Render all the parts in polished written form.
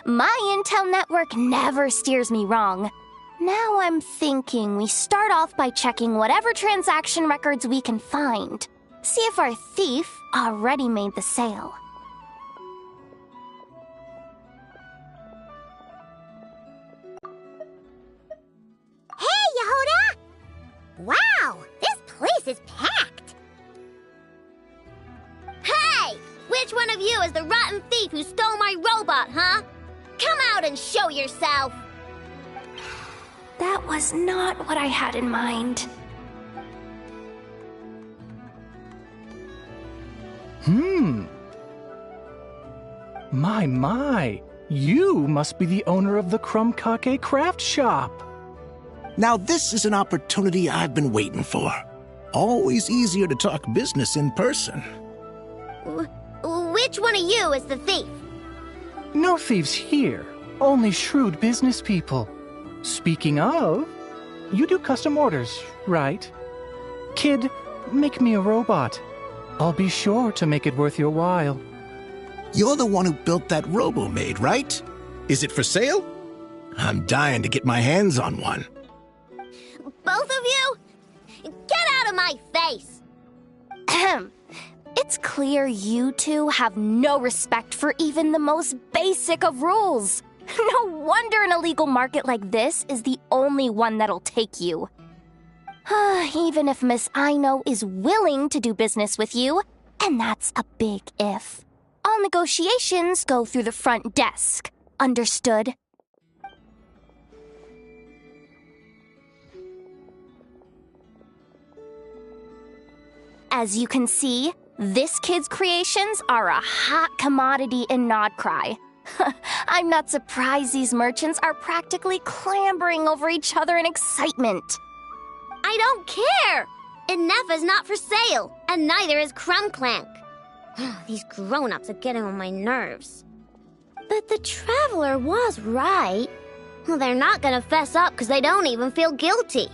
My intel network never steers me wrong. Now I'm thinking we start off by checking whatever transaction records we can find. See if our thief already made the sale. Hey, Yehuda! Wow, this place is packed! Hey! Which one of you is the rotten thief who stole my robot, huh? Come out and show yourself! That was not what I had in mind. My, you must be the owner of the Krumkake craft shop. Now this is an opportunity I've been waiting for. Always easier to talk business in person. Which one of you is the thief? No thieves here, only shrewd business people. Speaking of, you do custom orders, right? Kid, make me a robot. I'll be sure to make it worth your while. You're the one who built that Robo-Maid, right? Is it for sale? I'm dying to get my hands on one. Both of you? Get out of my face! It's clear you two have no respect for even the most basic of rules. No wonder an illegal market like this is the only one that'll take you. Even if Miss Aino is willing to do business with you, and that's a big if. All negotiations go through the front desk. Understood? As you can see, this kid's creations are a hot commodity in Nodcry. I'm not surprised these merchants are practically clambering over each other in excitement. I don't care! Inefa's not for sale, and neither is Clank. These grown-ups are getting on my nerves. But the Traveler was right. Well, they're not gonna fess up because they don't even feel guilty.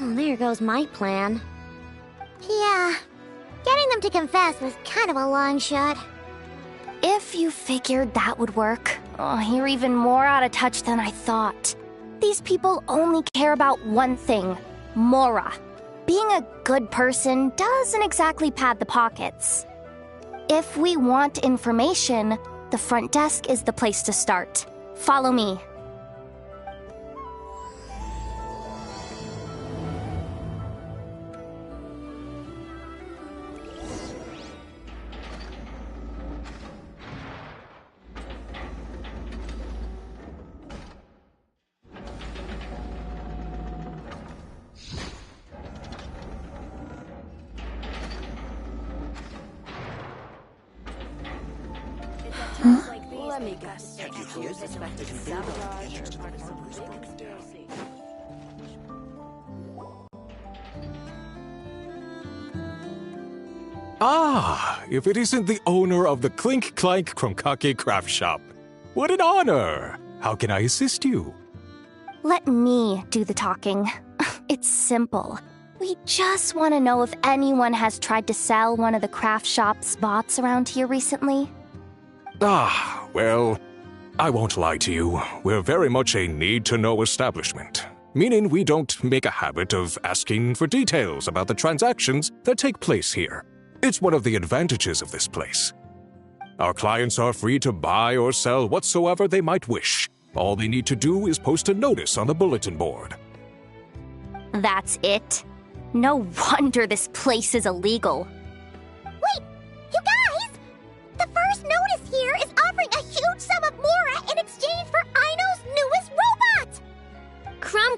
Oh, there goes my plan. Yeah, getting them to confess was kind of a long shot. If you figured that would work, you're even more out of touch than I thought. These people only care about one thing, Mora. Being a good person doesn't exactly pad the pockets. If we want information, the front desk is the place to start. Follow me. Let me guess. You suspected sabotage or part of some big conspiracy. Ah, if it isn't the owner of the Clink Krumkake craft shop. What an honor! How can I assist you? Let me do the talking. It's simple. We just want to know if anyone has tried to sell one of the craft shop's bots around here recently. Ah, well, I won't lie to you. We're very much a need-to-know establishment, meaning we don't make a habit of asking for details about the transactions that take place here. It's one of the advantages of this place. Our clients are free to buy or sell whatsoever they might wish. All they need to do is post a notice on the bulletin board. That's it? No wonder this place is illegal. Wait, you guys! The first notice here is offering a huge sum of Mora in exchange for Aino's newest robot!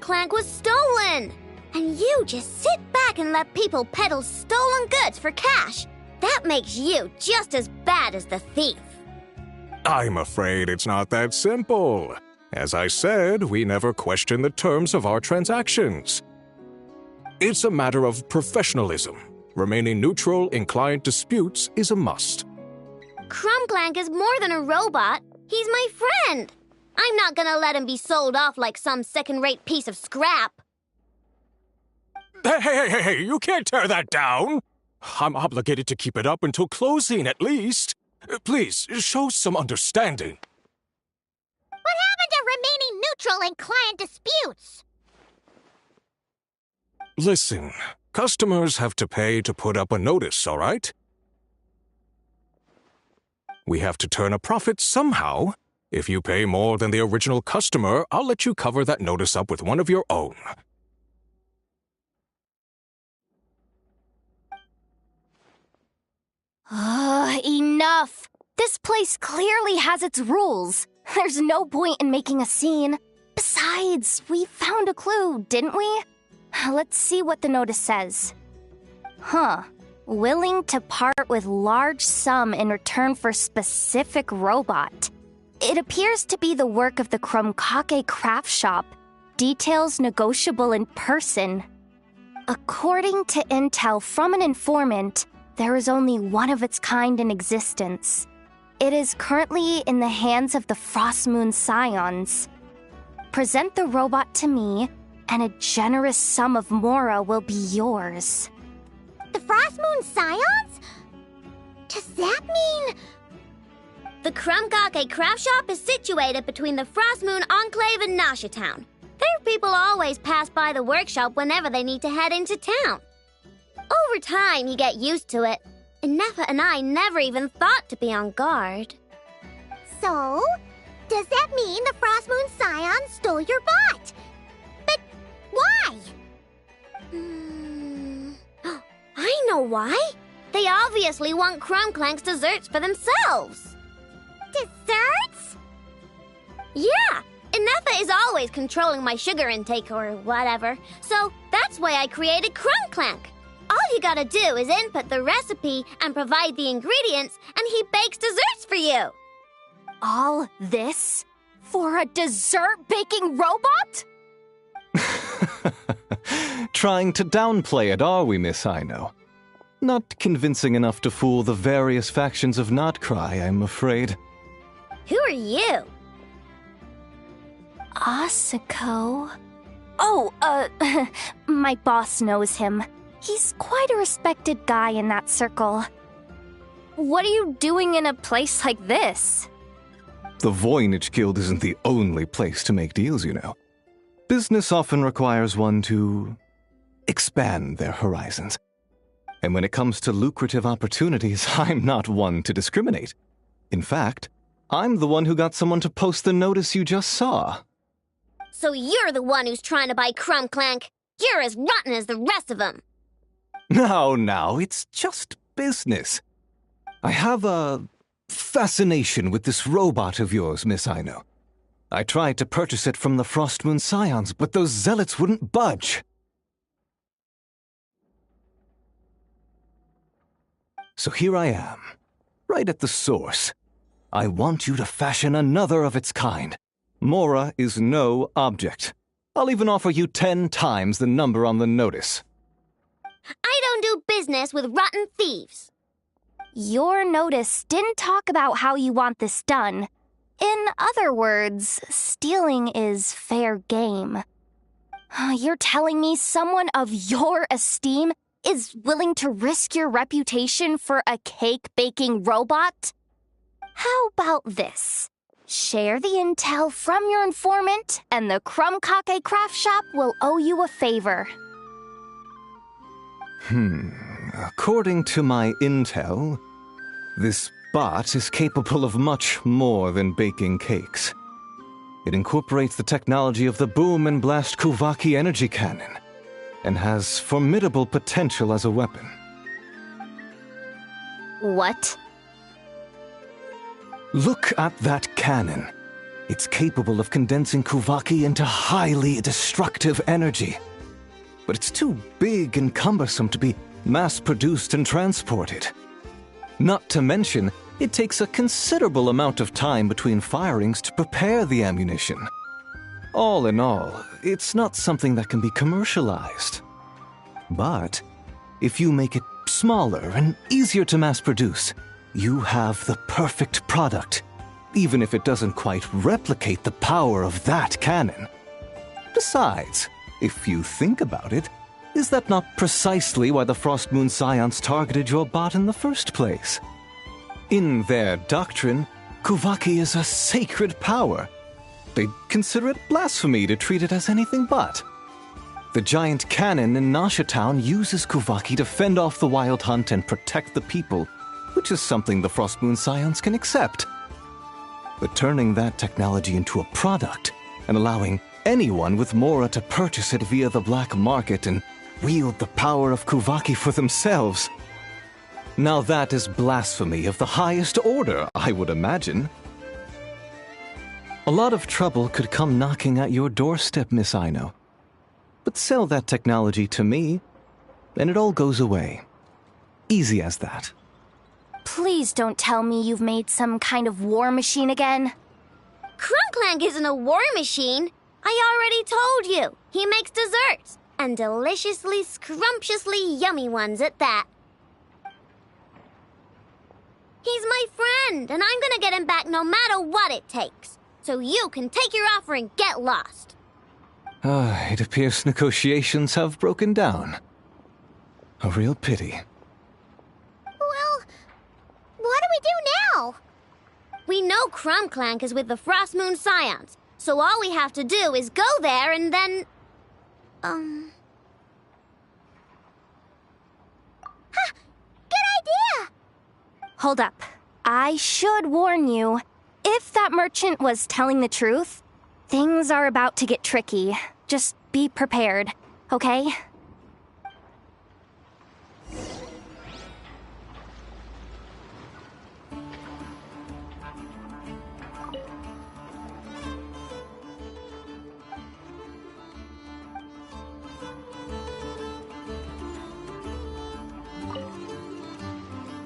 Clank was stolen! And you just sit back and let people peddle stolen goods for cash. That makes you just as bad as the thief. I'm afraid it's not that simple. As I said, we never question the terms of our transactions. It's a matter of professionalism. Remaining neutral in client disputes is a must. Clank is more than a robot. He's my friend. I'm not gonna let him be sold off like some second-rate piece of scrap. Hey, you can't tear that down! I'm obligated to keep it up until closing, at least. Please, show some understanding. neutral in client disputes. Listen, customers have to pay to put up a notice, all right? We have to turn a profit somehow. If you pay more than the original customer, I'll let you cover that notice up with one of your own. Enough! This place clearly has its rules. There's no point in making a scene. Besides, we found a clue, didn't we? Let's see what the notice says. Willing to part with large sum in return for specific robot. It appears to be the work of the Chromkake craft shop. Details negotiable in person. According to intel from an informant, there is only one of its kind in existence. It is currently in the hands of the Frostmoon Scions. Present the robot to me, and a generous sum of Mora will be yours. The Frostmoon Scions? Does that mean... The Chromkake craft shop is situated between the Frostmoon Enclave and Nasha Town. Their people always pass by the workshop whenever they need to head into town. Over time, you get used to it. And Nefa and I never even thought to be on guard. So, does that mean the Frostmoon Scions stole your bot? But why? I know why. They obviously want Clank's desserts for themselves. Desserts? Yeah, and Nefa is always controlling my sugar intake or whatever, so that's why I created Clank. All you gotta do is input the recipe and provide the ingredients, and he bakes desserts for you. All this for a dessert-baking robot? Trying to downplay it, are we, Miss Aino? Not convincing enough to fool the various factions of Notcry, I'm afraid. Who are you? Asako. Oh, my boss knows him. He's quite a respected guy in that circle. What are you doing in a place like this? The Voynich Guild isn't the only place to make deals, you know. Business often requires one to expand their horizons. And when it comes to lucrative opportunities, I'm not one to discriminate. In fact, I'm the one who got someone to post the notice you just saw. So you're the one who's trying to buy Clank. You're as rotten as the rest of them. Now, it's just business. I have a fascination with this robot of yours, Miss Aino. I tried to purchase it from the Frostmoon Scions, but those zealots wouldn't budge. So here I am, right at the source. I want you to fashion another of its kind. Mora is no object. I'll even offer you 10 times the number on the notice. I don't do business with rotten thieves. Your notice didn't talk about how you want this done. In other words, stealing is fair game. You're telling me someone of your esteem is willing to risk your reputation for a cake-baking robot? How about this? Share the intel from your informant, and the Chromkake craft shop will owe you a favor. According to my intel, this bot is capable of much more than baking cakes. It incorporates the technology of the boom and blast Kuvaki energy cannon, and has formidable potential as a weapon. What? Look at that cannon. It's capable of condensing Kuvaki into highly destructive energy. But it's too big and cumbersome to be mass-produced and transported. Not to mention, it takes a considerable amount of time between firings to prepare the ammunition. All in all, it's not something that can be commercialized. But if you make it smaller and easier to mass-produce, you have the perfect product, even if it doesn't quite replicate the power of that cannon. Besides, if you think about it, is that not precisely why the Frostmoon Scions targeted your bot in the first place? In their doctrine, Kuvaki is a sacred power, They'd consider it blasphemy to treat it as anything but. The giant cannon in Nasha Town uses Kuvaki to fend off the wild hunt and protect the people, which is something the Frostmoon Scions can accept. But turning that technology into a product and allowing anyone with Mora to purchase it via the black market and wield the power of Kuvaki for themselves. Now that is blasphemy of the highest order, I would imagine. A lot of trouble could come knocking at your doorstep, Miss Aino. But sell that technology to me, and it all goes away. Easy as that. Please don't tell me you've made some kind of war machine again. Clank isn't a war machine. I already told you. He makes desserts, and deliciously, scrumptiously yummy ones at that. He's my friend, and I'm gonna get him back no matter what it takes. So you can take your offer and get lost. It appears negotiations have broken down. A real pity. Well, what do we do now? We know Clank is with the Frostmoon Scions, so all we have to do is go there and then... Ha! Good idea! Hold up. I should warn you. If that merchant was telling the truth, things are about to get tricky. Just be prepared, okay?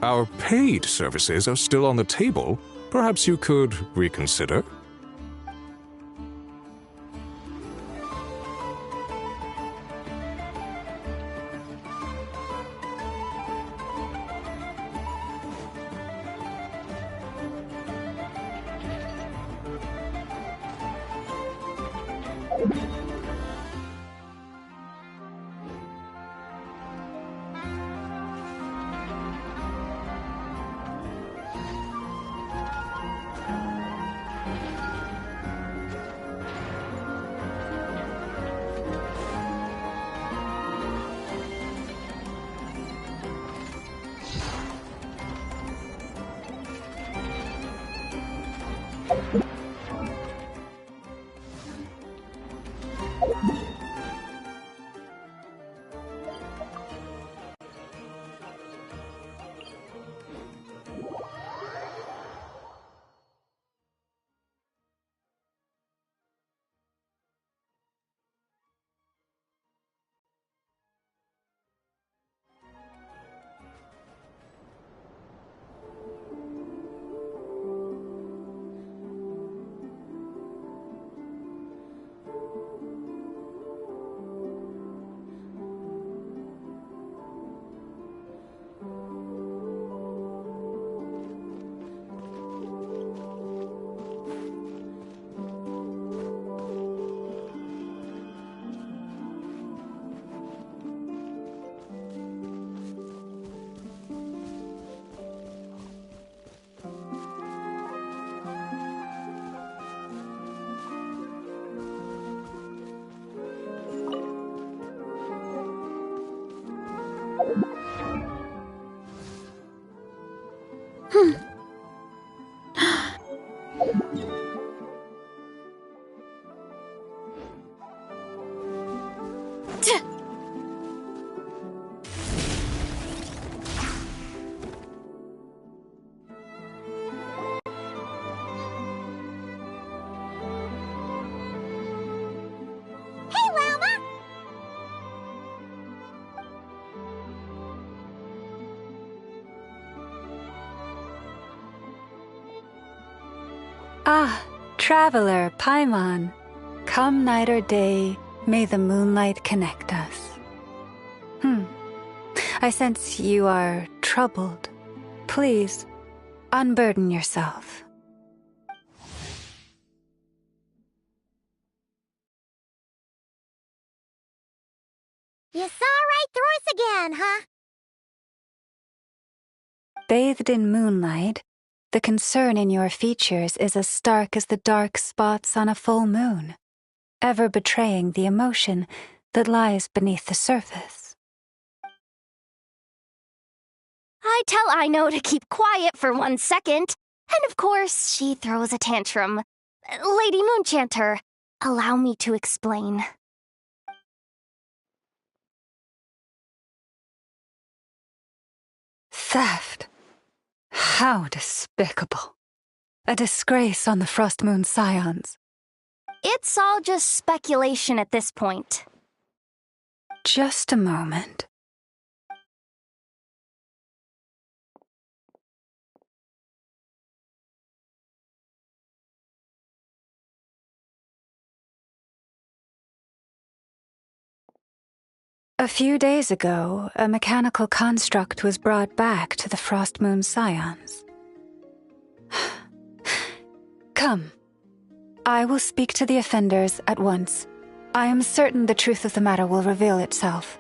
Our paid services are still on the table. Perhaps you could reconsider? Ah, traveler Paimon, come night or day, may the moonlight connect us. I sense you are troubled. Please, unburden yourself. You saw right through us again, huh? Bathed in moonlight, The concern in your features is as stark as the dark spots on a full moon, ever betraying the emotion that lies beneath the surface. I tell Aino to keep quiet for 1 second, and of course she throws a tantrum. Lady Moonchanter, allow me to explain. Theft. How despicable. A disgrace on the Frost Moon Scions. It's all just speculation at this point. Just a moment. A few days ago, a mechanical construct was brought back to the Frost Moon Scions. Come. I will speak to the offenders at once. I am certain the truth of the matter will reveal itself.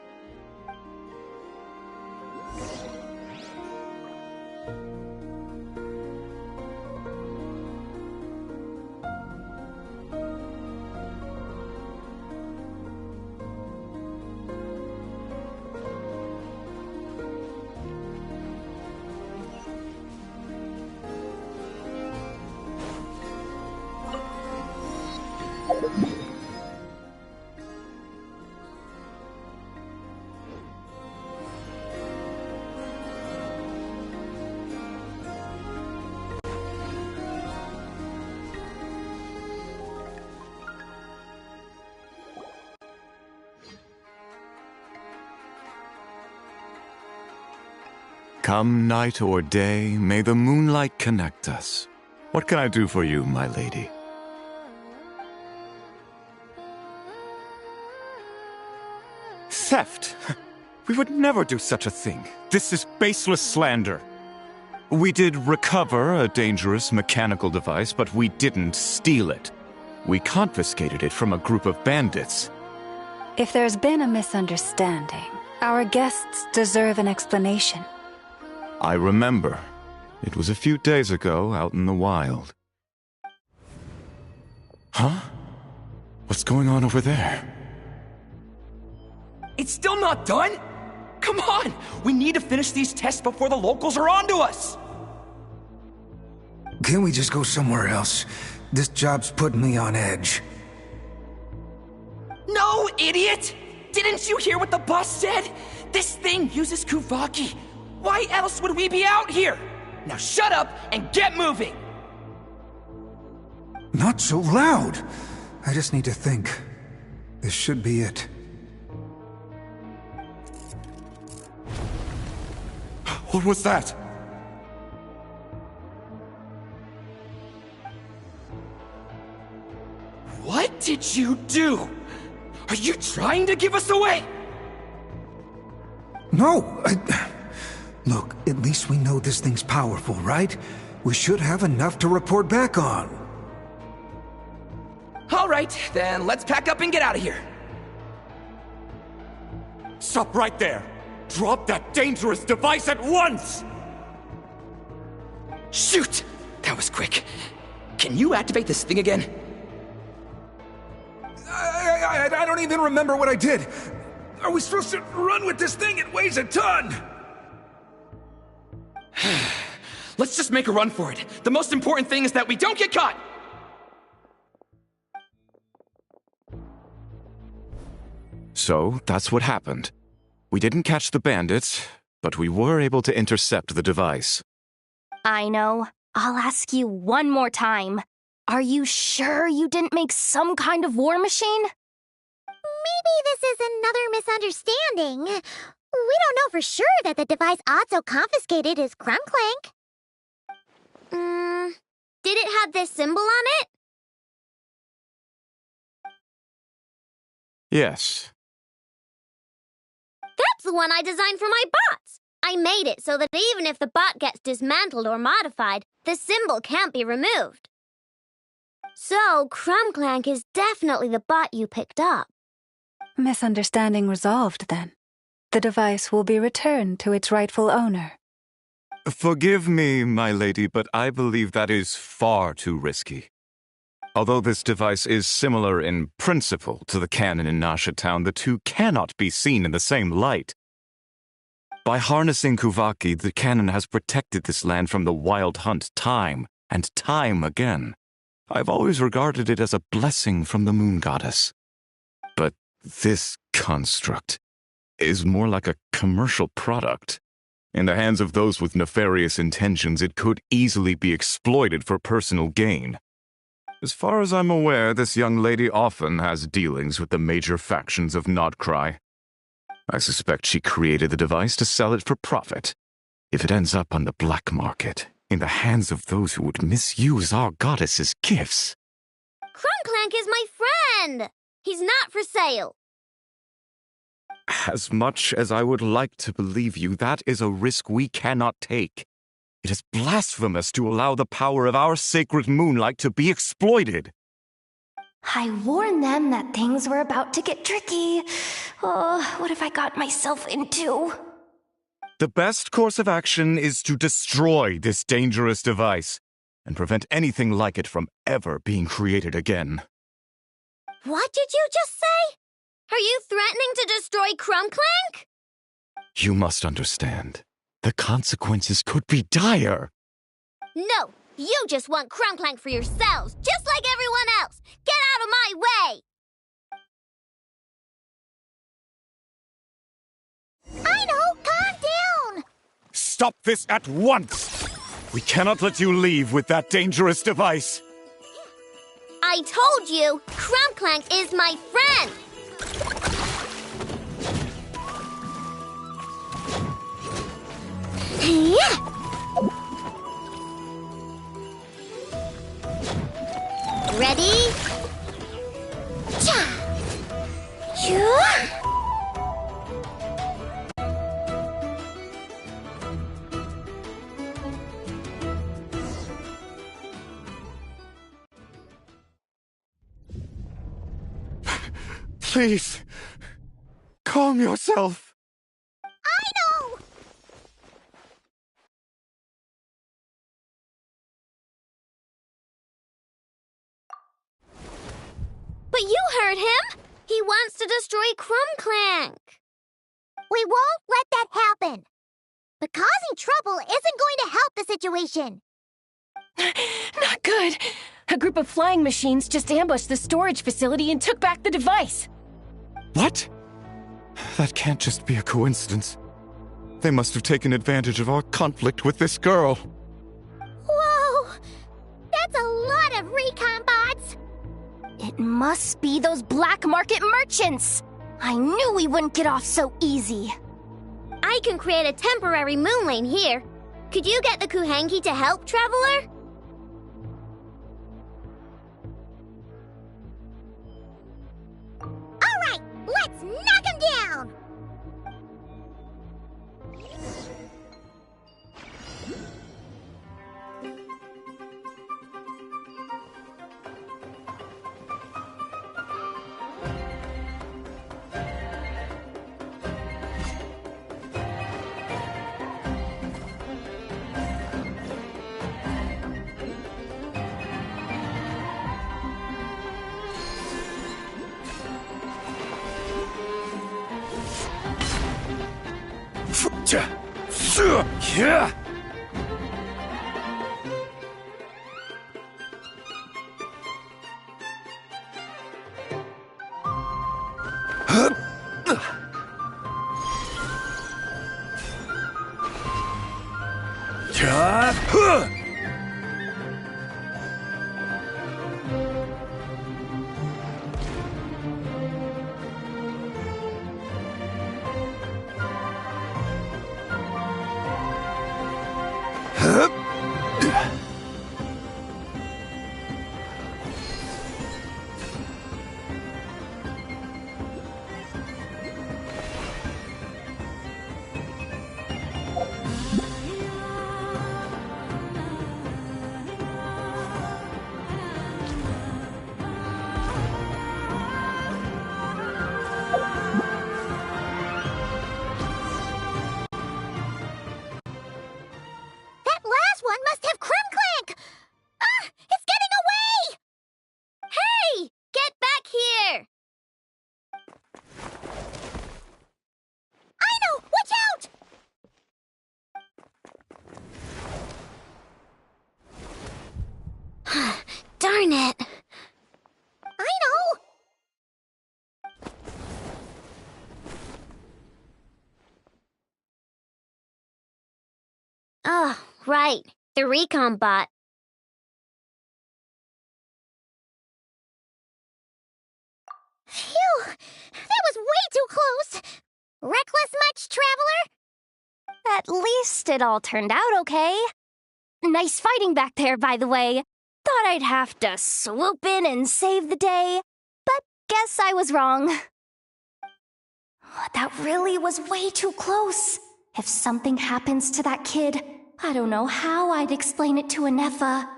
Come night or day, may the moonlight connect us. What can I do for you, my lady? Theft? We would never do such a thing. This is baseless slander. We did recover a dangerous mechanical device, but we didn't steal it. We confiscated it from a group of bandits. If there's been a misunderstanding, our guests deserve an explanation. I remember. It was a few days ago out in the wild. Huh? What's going on over there? It's still not done? Come on! We need to finish these tests before the locals are onto us! Can't we just go somewhere else? This job's putting me on edge. No, idiot! Didn't you hear what the boss said? This thing uses Kuvaki. Why else would we be out here? Now shut up and get moving! Not so loud! I just need to think. This should be it. What was that? What did you do? Are you trying to give us away? No, Look, at least we know this thing's powerful, right? We should have enough to report back on. All right, then let's pack up and get out of here. Stop right there! Drop that dangerous device at once! Shoot! That was quick. Can you activate this thing again? I don't even remember what I did. Are we supposed to run with this thing? It weighs a ton! Let's just make a run for it. The most important thing is that we don't get caught! So, that's what happened. We didn't catch the bandits, but we were able to intercept the device. I know. I'll ask you one more time. Are you sure you didn't make some kind of war machine? Maybe this is another misunderstanding. We don't know for sure that the device Otto confiscated is Clank. Did it have this symbol on it? Yes. That's the one I designed for my bots. I made it so that even if the bot gets dismantled or modified, the symbol can't be removed. So, Clank is definitely the bot you picked up. Misunderstanding resolved, then. The device will be returned to its rightful owner. Forgive me, my lady, but I believe that is far too risky. Although this device is similar in principle to the cannon in Nasha Town, the two cannot be seen in the same light. By harnessing Kuvaki, the cannon has protected this land from the wild hunt time and time again. I've always regarded it as a blessing from the moon goddess. But this construct is more like a commercial product. In the hands of those with nefarious intentions, it could easily be exploited for personal gain. As far as I'm aware, this young lady often has dealings with the major factions of Nodcry. I suspect she created the device to sell it for profit. If it ends up on the black market, in the hands of those who would misuse our goddess's gifts... Clank is my friend! He's not for sale. As much as I would like to believe you, that is a risk we cannot take. It is blasphemous to allow the power of our sacred moonlight to be exploited. I warned them that things were about to get tricky. Oh, what have I got myself into? The best course of action is to destroy this dangerous device and prevent anything like it from ever being created again. What did you just say? Are you threatening to destroy Clank? You must understand. The consequences could be dire. No, you just want Clank for yourselves, just like everyone else. Get out of my way! I know! Calm down! Stop this at once! We cannot let you leave with that dangerous device. I told you, Clank is my friend! Ready? Cha! Please, calm yourself. I know! But you heard him! He wants to destroy Clank. We won't let that happen. But causing trouble isn't going to help the situation. Not good. A group of flying machines just ambushed the storage facility and took back the device. What? That can't just be a coincidence. They must have taken advantage of our conflict with this girl. Whoa! That's a lot of recon bots! It must be those black market merchants! I knew we wouldn't get off so easy. I can create a temporary moon lane here. Could you get the Kuhangi to help, Traveler? Alright, let's knock him down! Yeah. right. The recon bot. Phew! That was way too close! Reckless much, Traveler? At least it all turned out okay. Nice fighting back there, by the way. Thought I'd have to swoop in and save the day, but guess I was wrong. That really was way too close. If something happens to that kid, I don't know how I'd explain it to Anefa.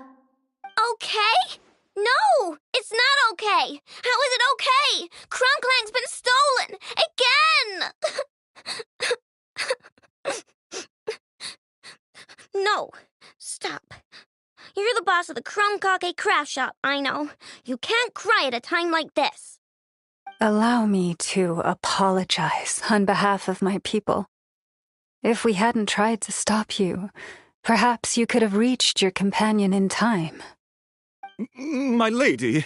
Okay? No! It's not okay! How is it okay? Clank's been stolen! Again! No. Stop. You're the boss of the Krumkake craft shop, I know. You can't cry at a time like this. Allow me to apologize on behalf of my people. If we hadn't tried to stop you, perhaps you could have reached your companion in time. My lady.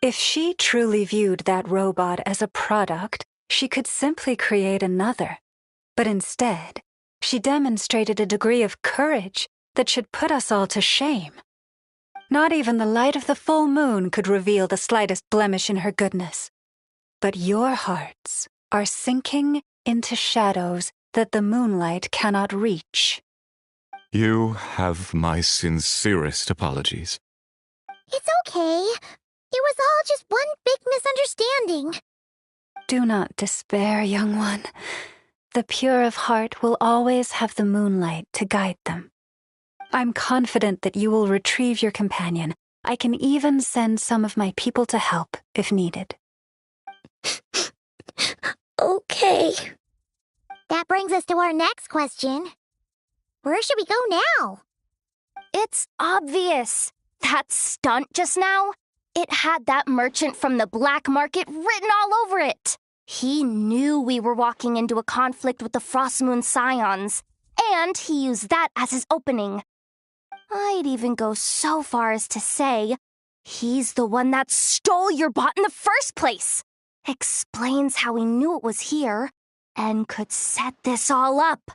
If she truly viewed that robot as a product, she could simply create another. But instead, she demonstrated a degree of courage that should put us all to shame. Not even the light of the full moon could reveal the slightest blemish in her goodness. But your hearts are sinking into shadows that the moonlight cannot reach. You have my sincerest apologies. It's okay. It was all just one big misunderstanding. Do not despair, young one. The pure of heart will always have the moonlight to guide them. I'm confident that you will retrieve your companion. I can even send some of my people to help if needed. Okay. That brings us to our next question. Where should we go now? It's obvious. That stunt just now, it had that merchant from the black market written all over it. He knew we were walking into a conflict with the Frostmoon Scions, and he used that as his opening. I'd even go so far as to say, he's the one that stole your bot in the first place. Explains how he knew it was here, and could set this all up.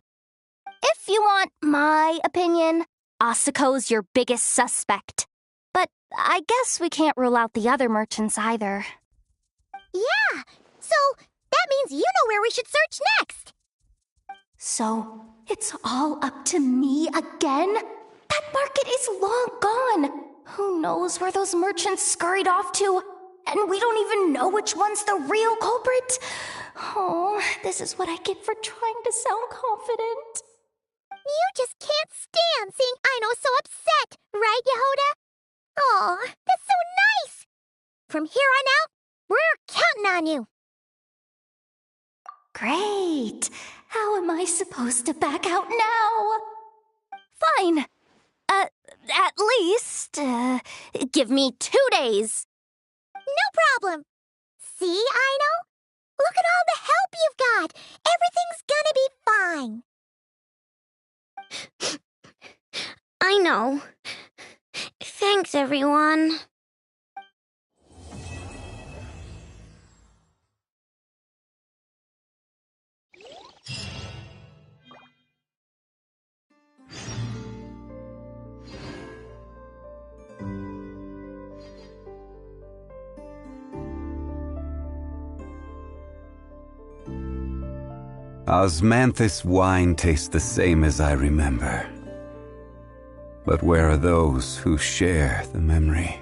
If you want my opinion, Asiko's your biggest suspect. But I guess we can't rule out the other merchants either. Yeah, so that means you know where we should search next. So, it's all up to me again? That market is long gone. Who knows where those merchants scurried off to? And we don't even know which one's the real culprit. Oh, this is what I get for trying to sound confident. You just can't stand seeing Aino so upset, right, Yehoda? Aw, that's so nice! From here on out, we're counting on you. Great. How am I supposed to back out now? Fine. At least, give me 2 days. No problem. See, Aino? Look at all the help you've got. Everything's gonna be fine. I know. Thanks, everyone. Osmanthus wine tastes the same as I remember. But where are those who share the memory?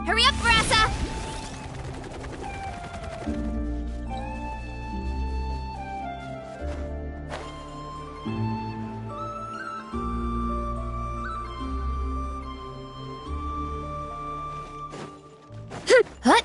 Hurry up, Brassa! Hut!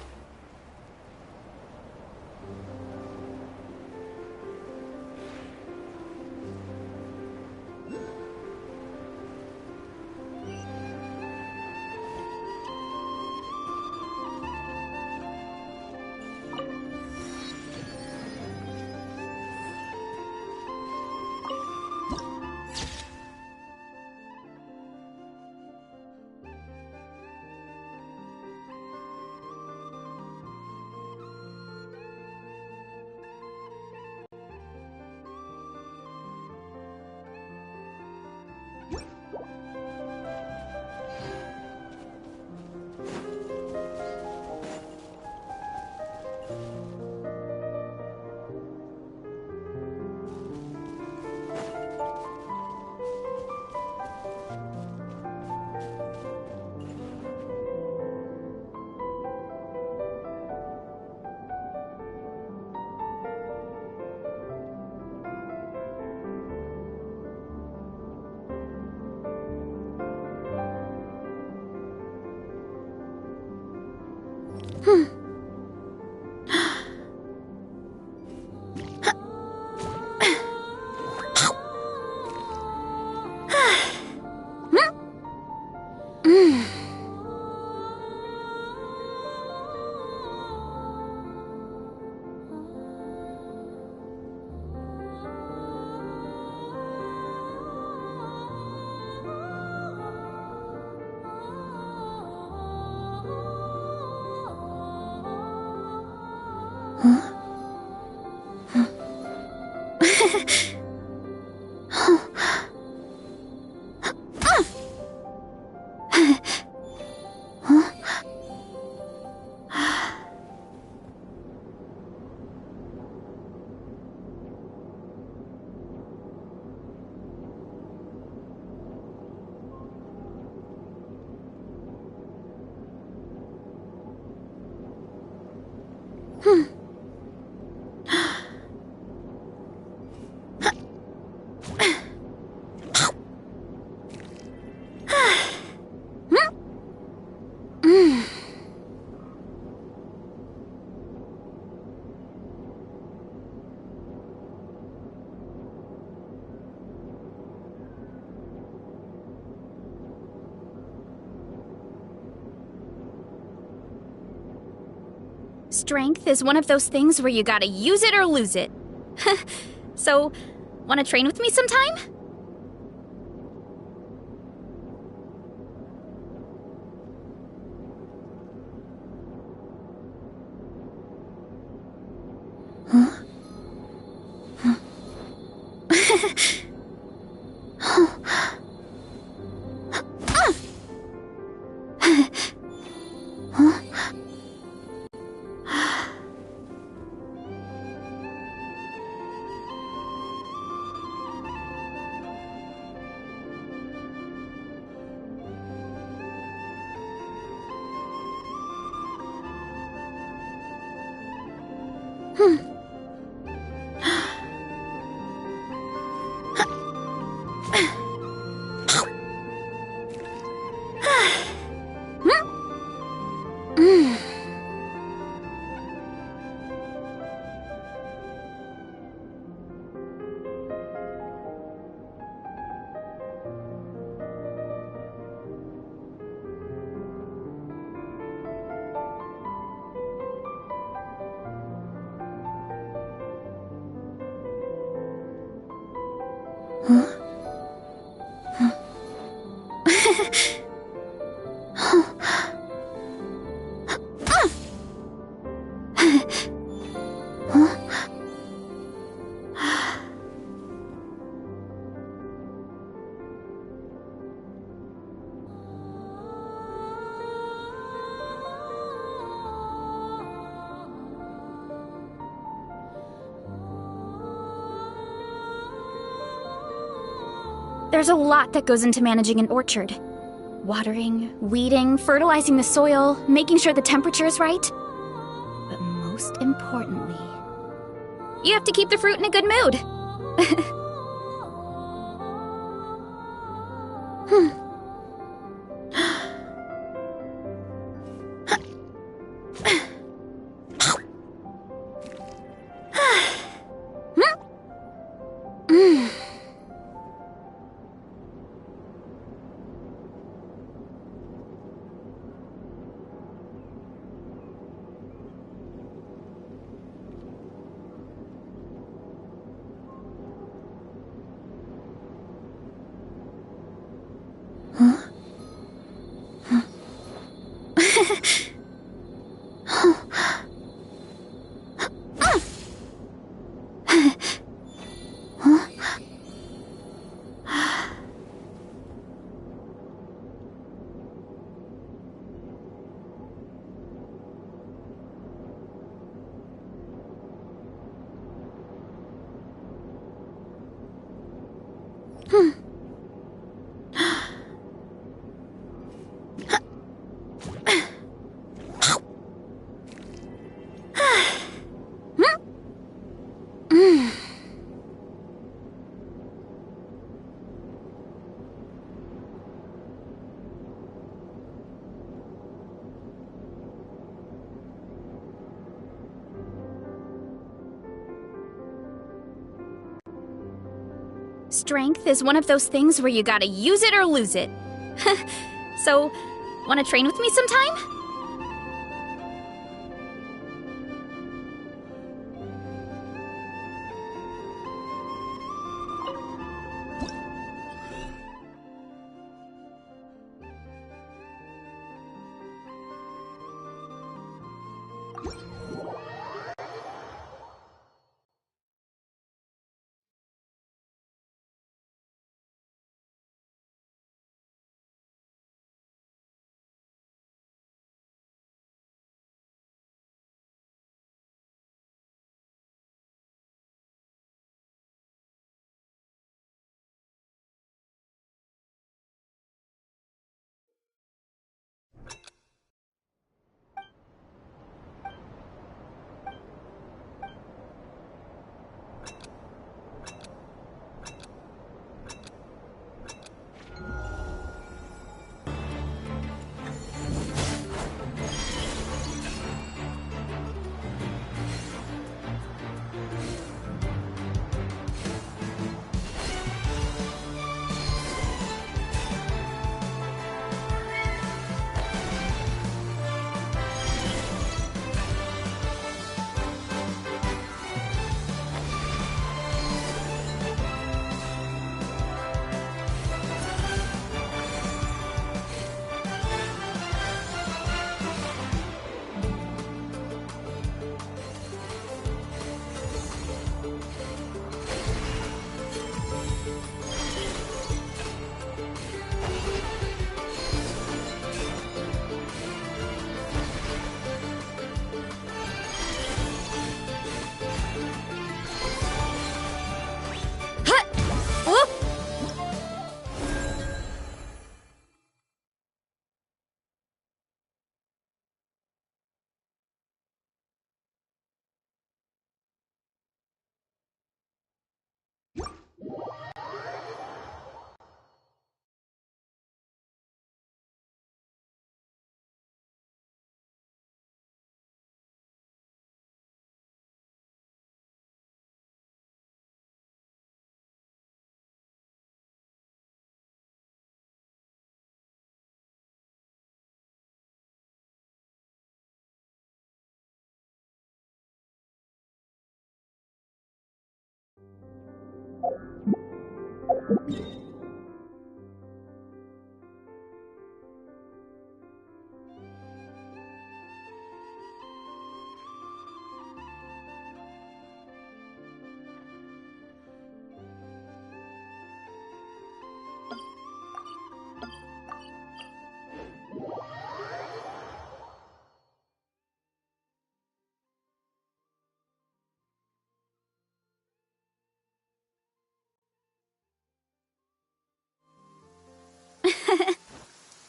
Strength is one of those things where you gotta use it or lose it. So, wanna train with me sometime? There's a lot that goes into managing an orchard. Watering, weeding, fertilizing the soil, making sure the temperature is right. But most importantly, you have to keep the fruit in a good mood. Strength is one of those things where you gotta use it or lose it. So, wanna train with me sometime?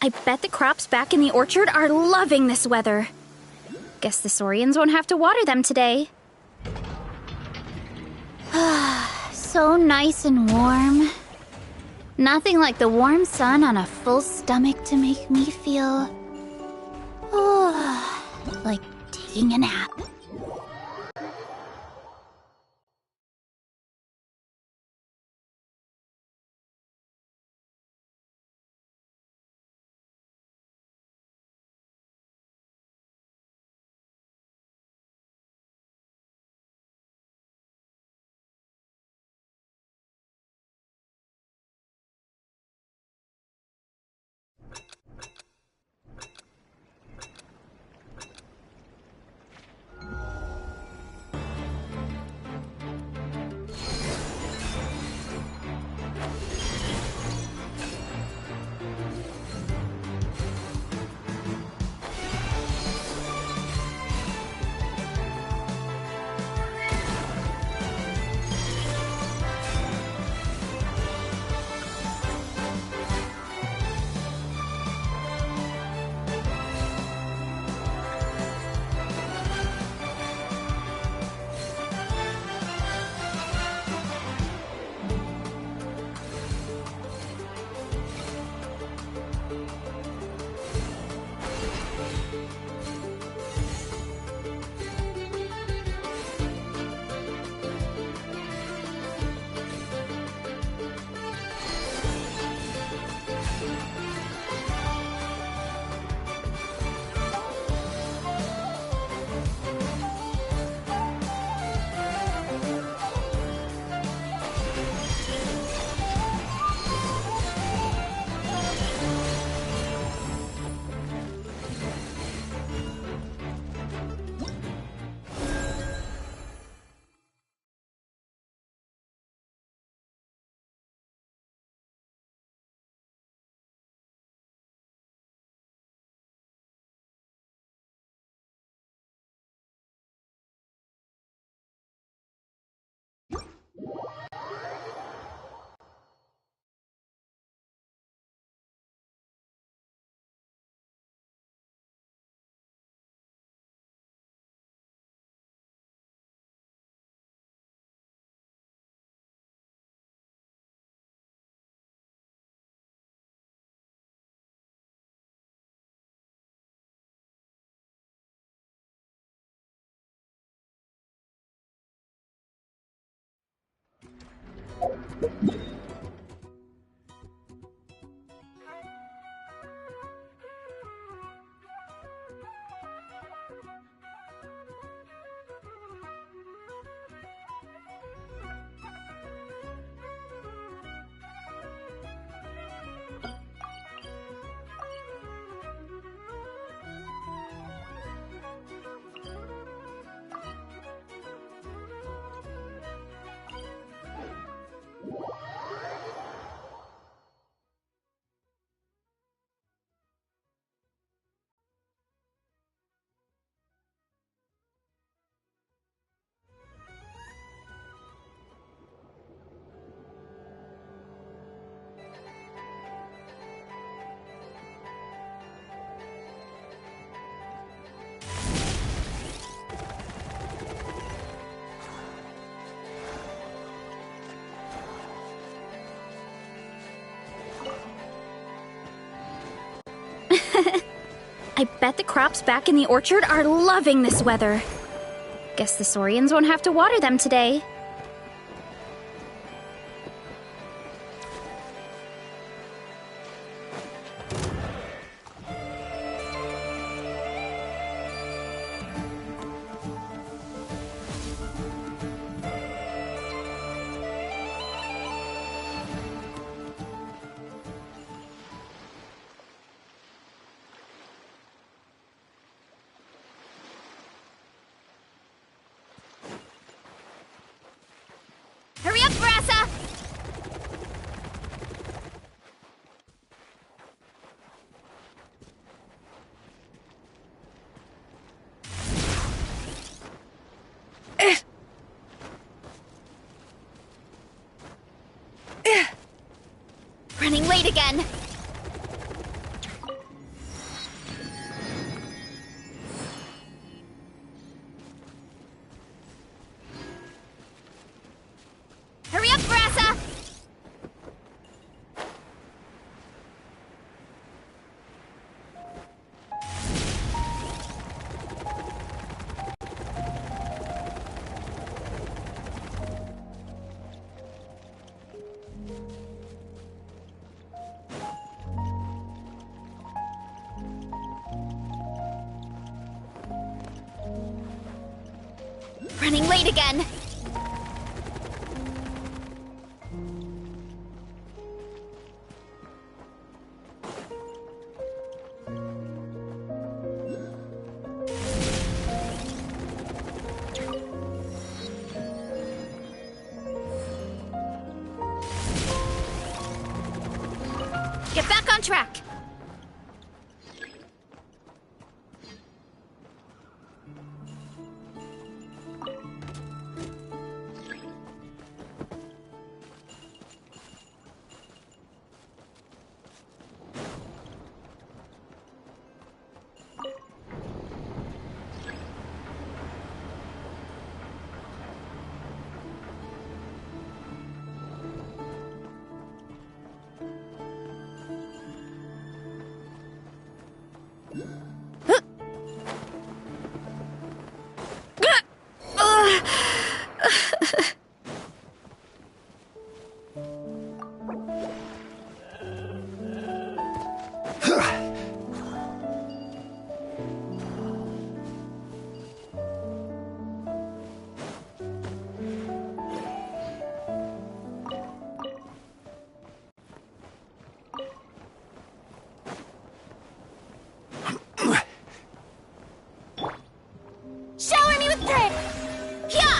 I bet the crops back in the orchard are loving this weather. Guess the Saurians won't have to water them today. So nice and warm. Nothing like the warm sun on a full stomach to make me feel... like taking a nap. I bet the crops back in the orchard are loving this weather. Guess the Saurians won't have to water them today. Hurry up, Brassa! Running late again. Hurry up, Brassa! Running late again. Get back on track. Shower me with dirt! Yeah!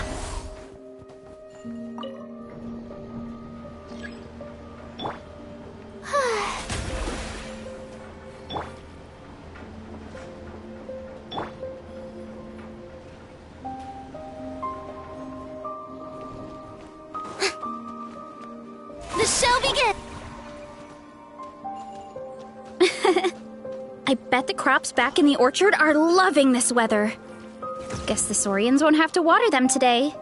The show begins! I bet the crops back in the orchard are loving this weather. Guess the Saurians won't have to water them today.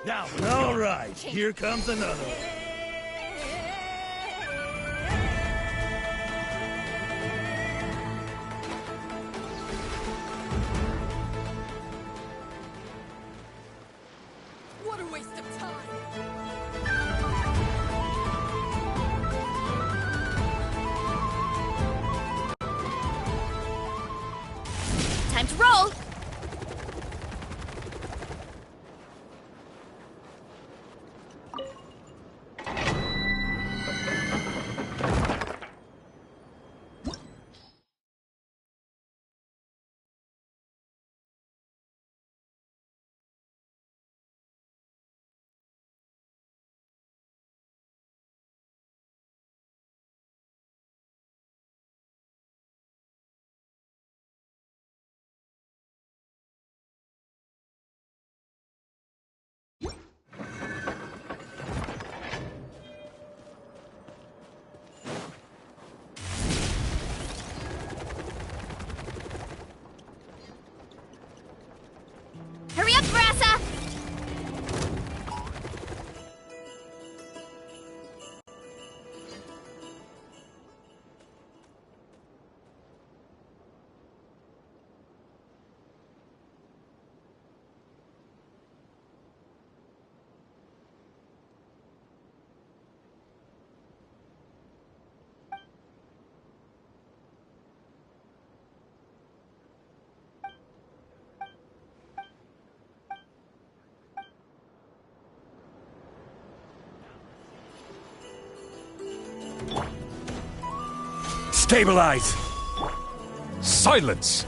Now, all right, here comes another one. What a waste of time! Time to roll! Hurry up, Brassa! Stabilize! Silence!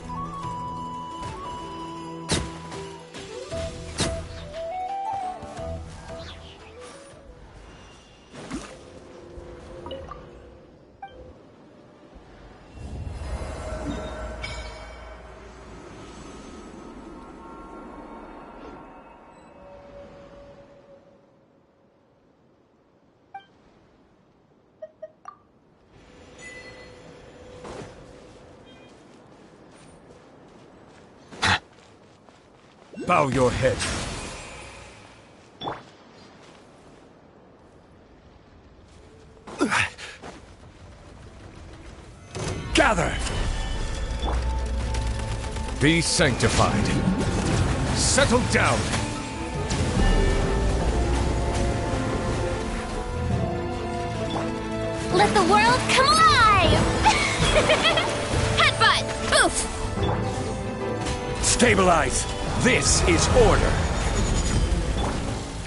Bow your head. Gather! Be sanctified. Settle down. Let the world come alive! Headbutt! Oof! Stabilize! This is order.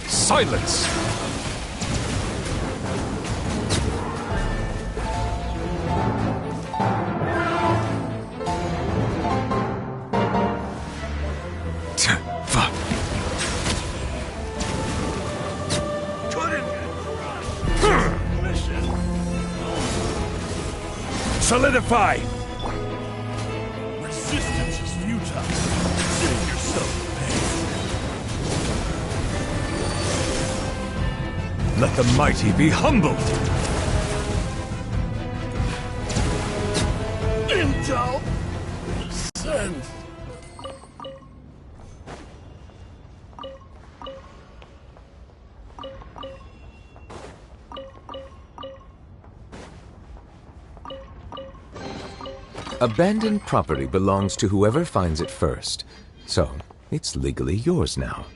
Silence! Solidify! Resistance is futile. Save yourself the pain. Let the mighty be humbled! Intel! Send! Abandoned property belongs to whoever finds it first, so it's legally yours now.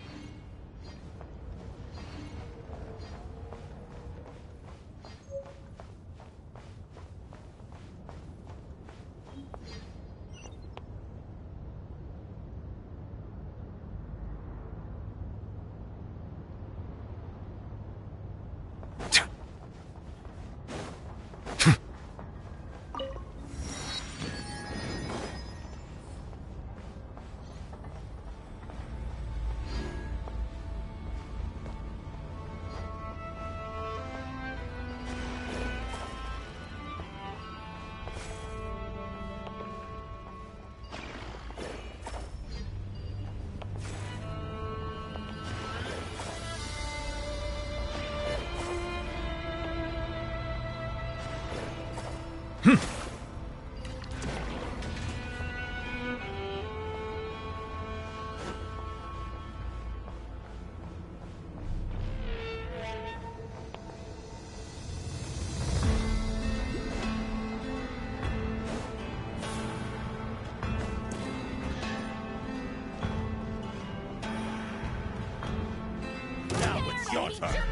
time.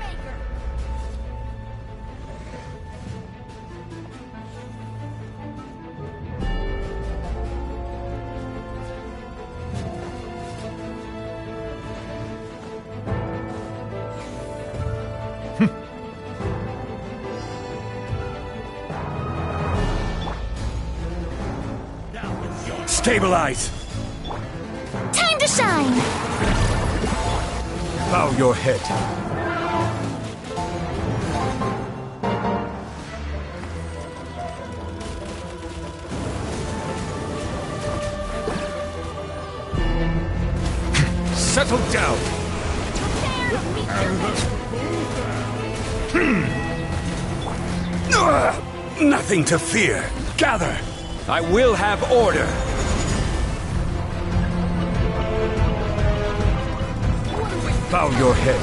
Stabilize! Time to shine! Bow your head. Settle down! Nothing to fear. Gather! I will have order. Bow your head.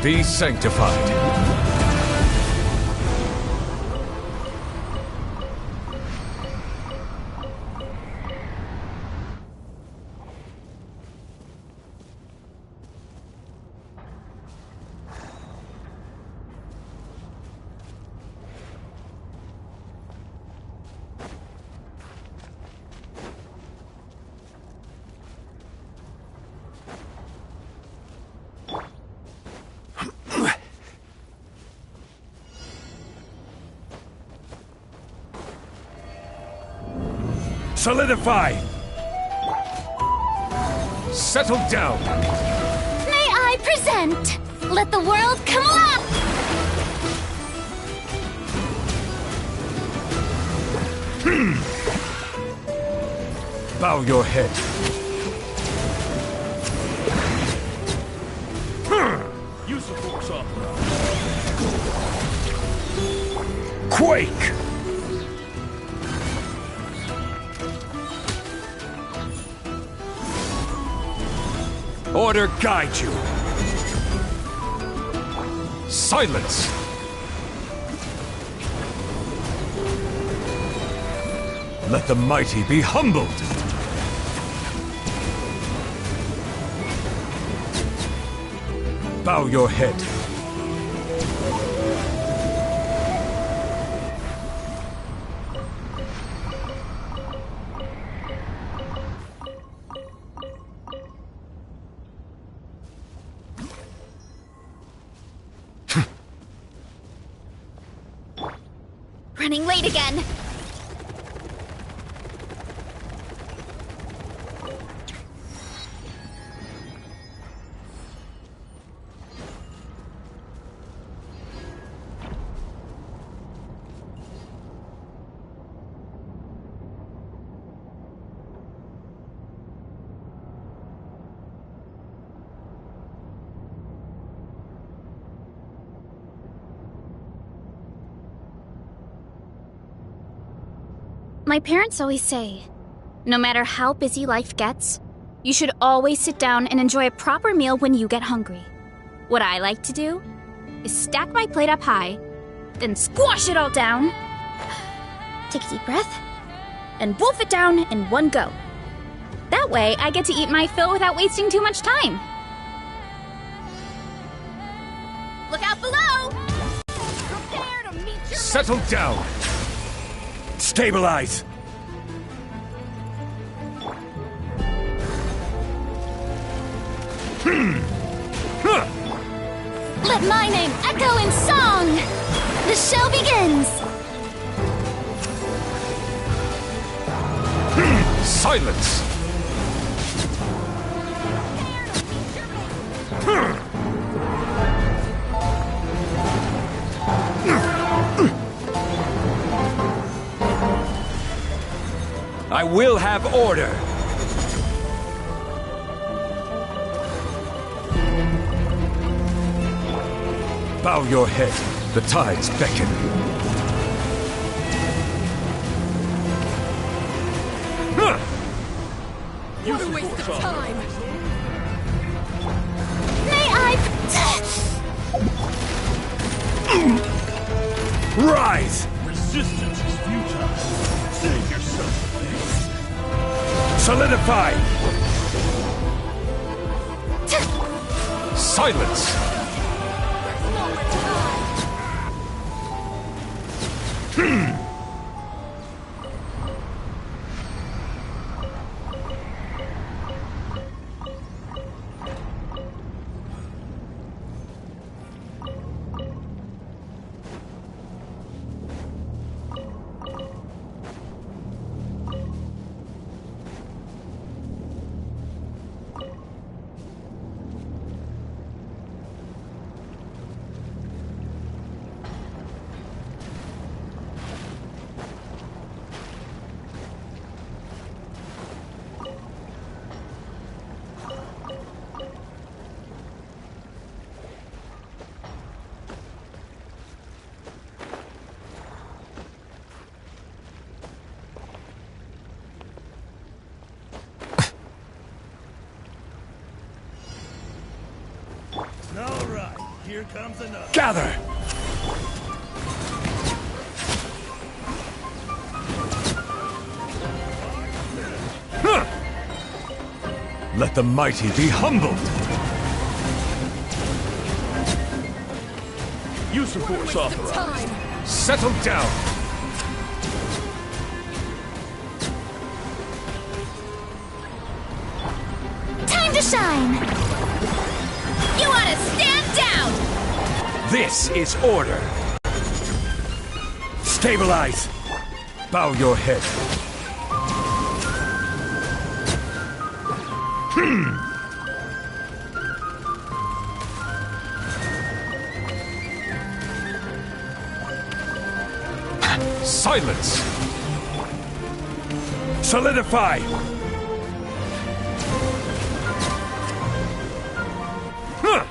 Be sanctified. Solidify! Settle down! May I present? Let the world come alive! Bow your head. Use the force off. Quake! Order guide you. Silence! Let the mighty be humbled! Bow your head. Running late again. My parents always say, no matter how busy life gets, you should always sit down and enjoy a proper meal when you get hungry. What I like to do is stack my plate up high, then squash it all down, take a deep breath, and wolf it down in one go. That way, I get to eat my fill without wasting too much time. Look out below! Prepare to meet your... Settle down! Stabilize! Let my name echo in song! The show begins! Silence! I will have order! Bow your head. The tides beckon. What a waste of time! May I... Rise! Resistance is futile. Save yourself the pain. Solidify! Silence! All right, here comes another. Gather! Let the mighty be humbled! Use the force authorized. Settle down! Time to shine! You ought to stand down! This is order! Stabilize! Bow your head. Silence! Solidify! Huh.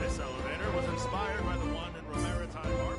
This elevator was inspired by the one in Maritime Harbor.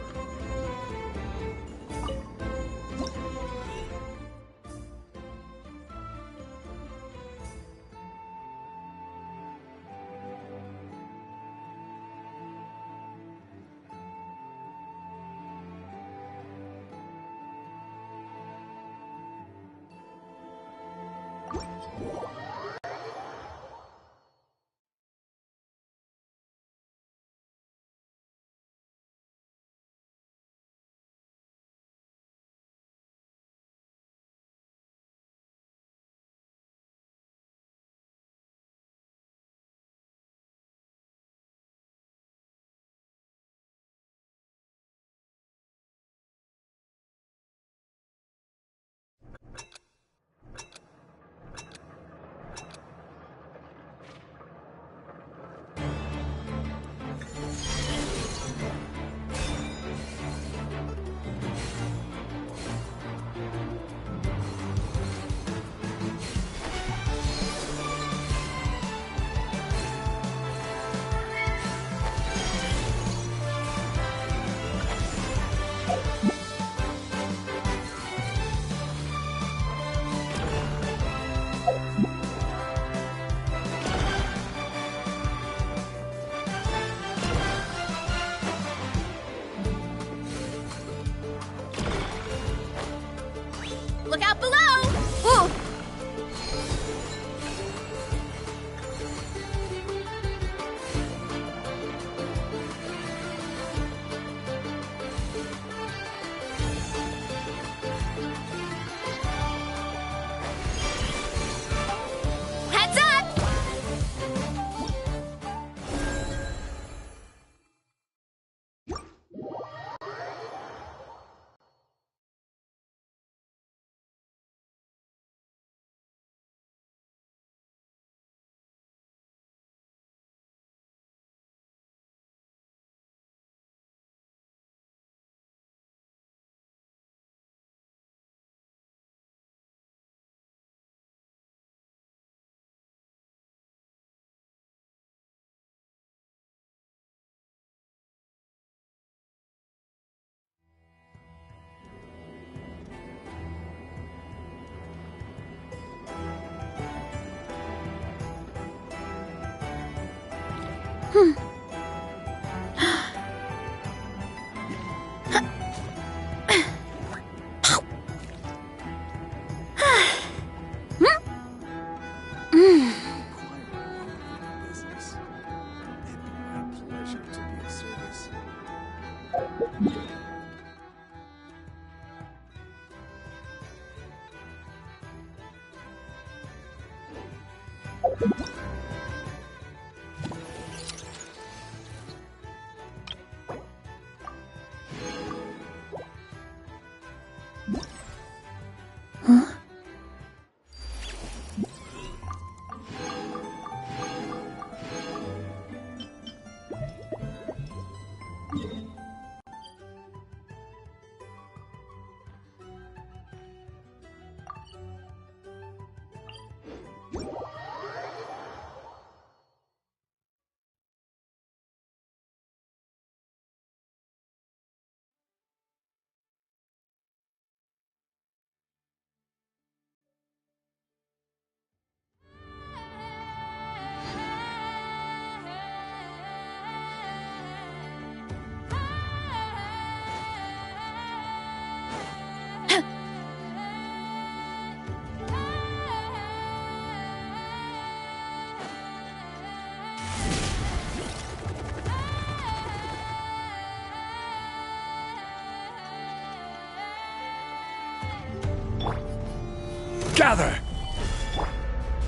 Gather!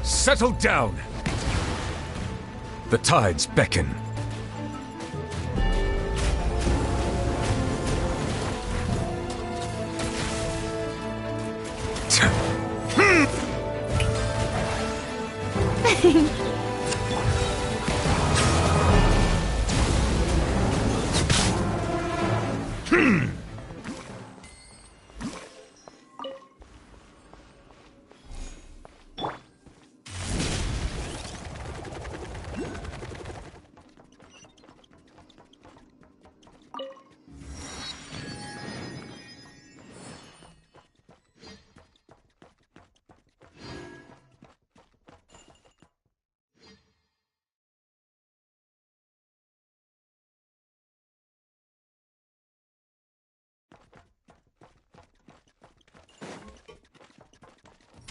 Settle down! The tides beckon.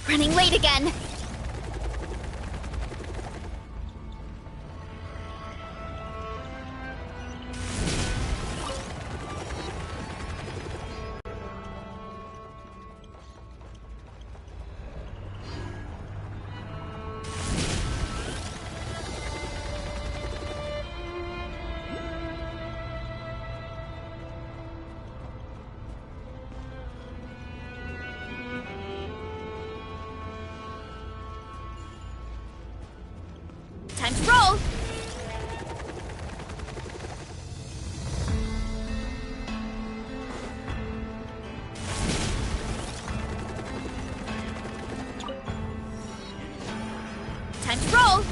Running late again. Time to roll! Time to roll!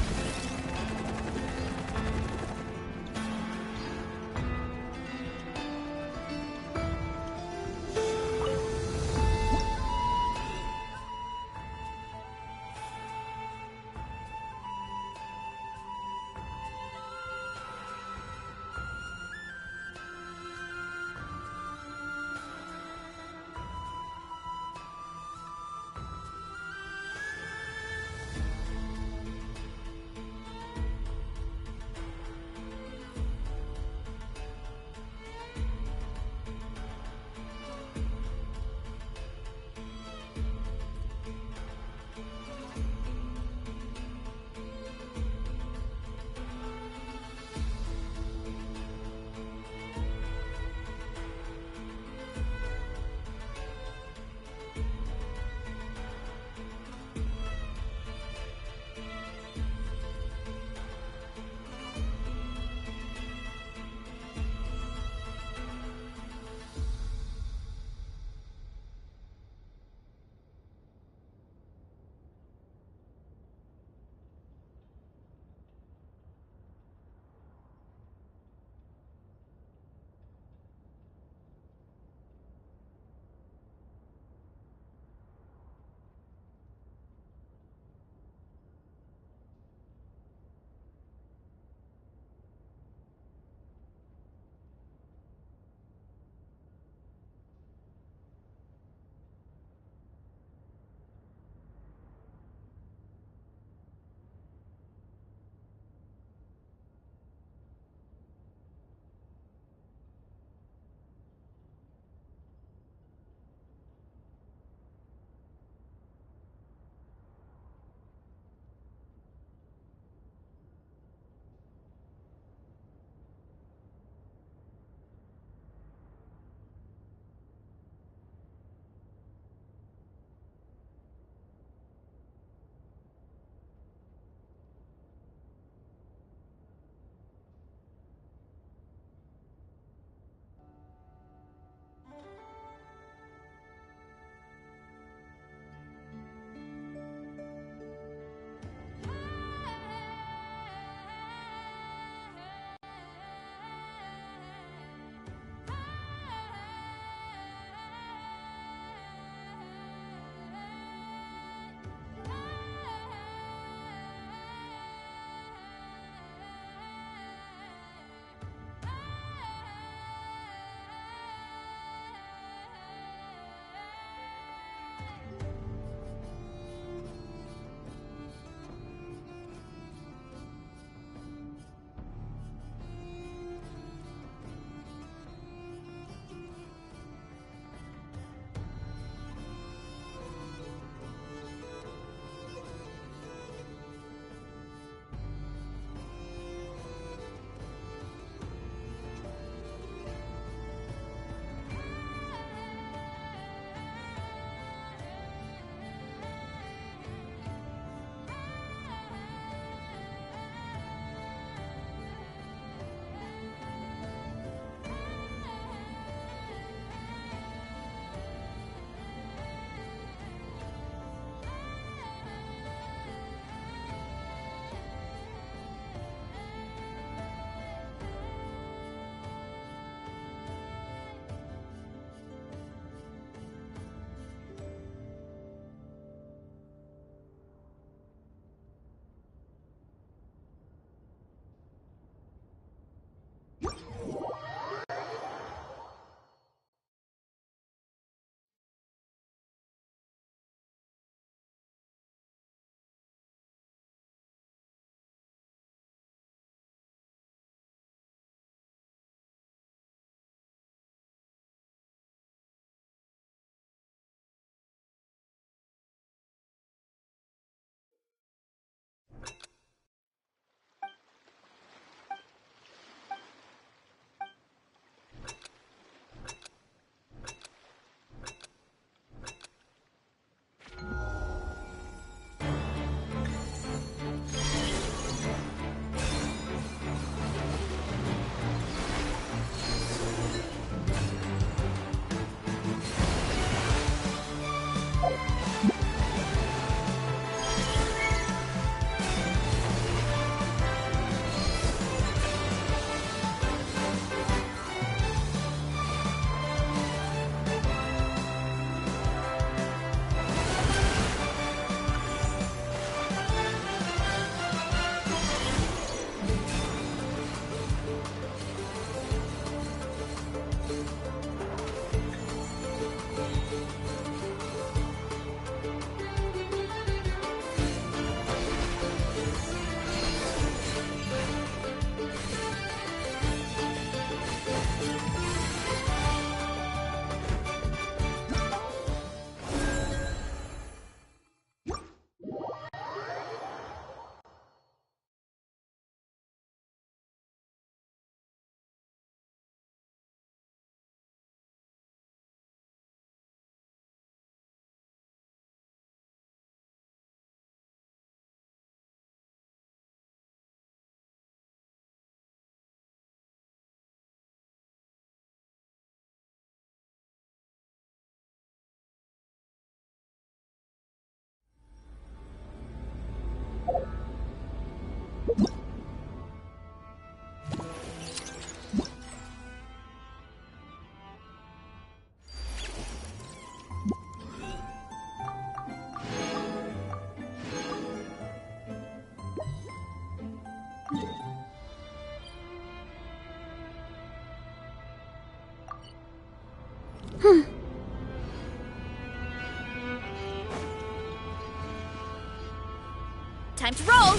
Time to roll!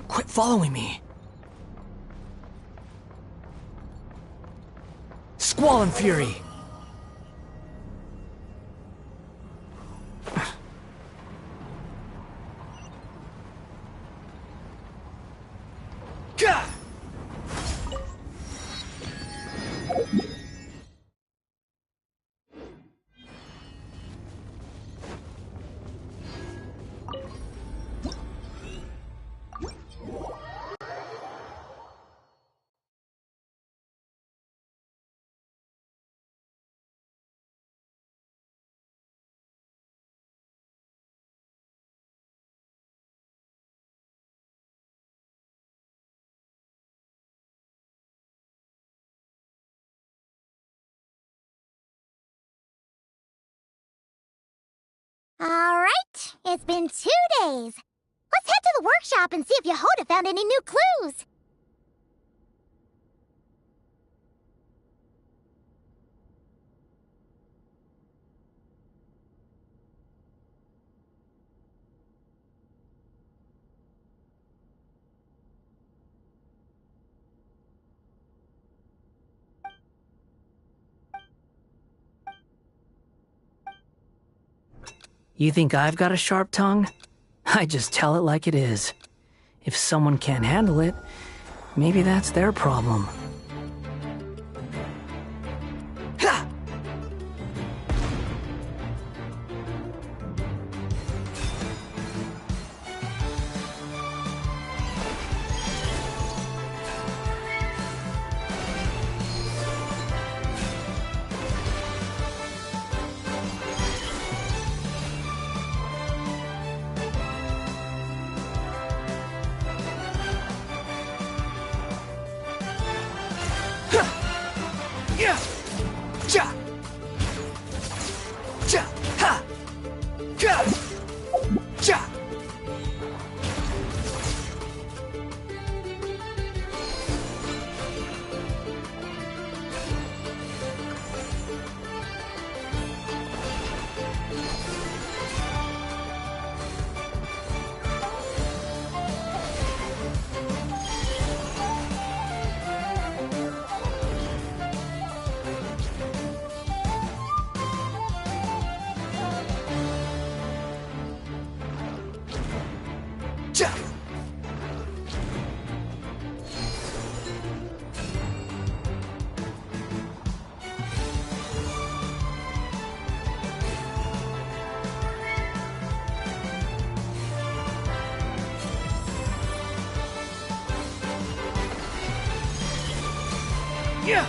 Quit following me. Squall and Fury! Gah! Alright, it's been 2 days. Let's head to the workshop and see if Yehoda found any new clues. You think I've got a sharp tongue? I just tell it like it is. If someone can't handle it, maybe that's their problem. Ha! Yeah! Ja! Ja! Ha! Ga! Ja! Ja! Yeah!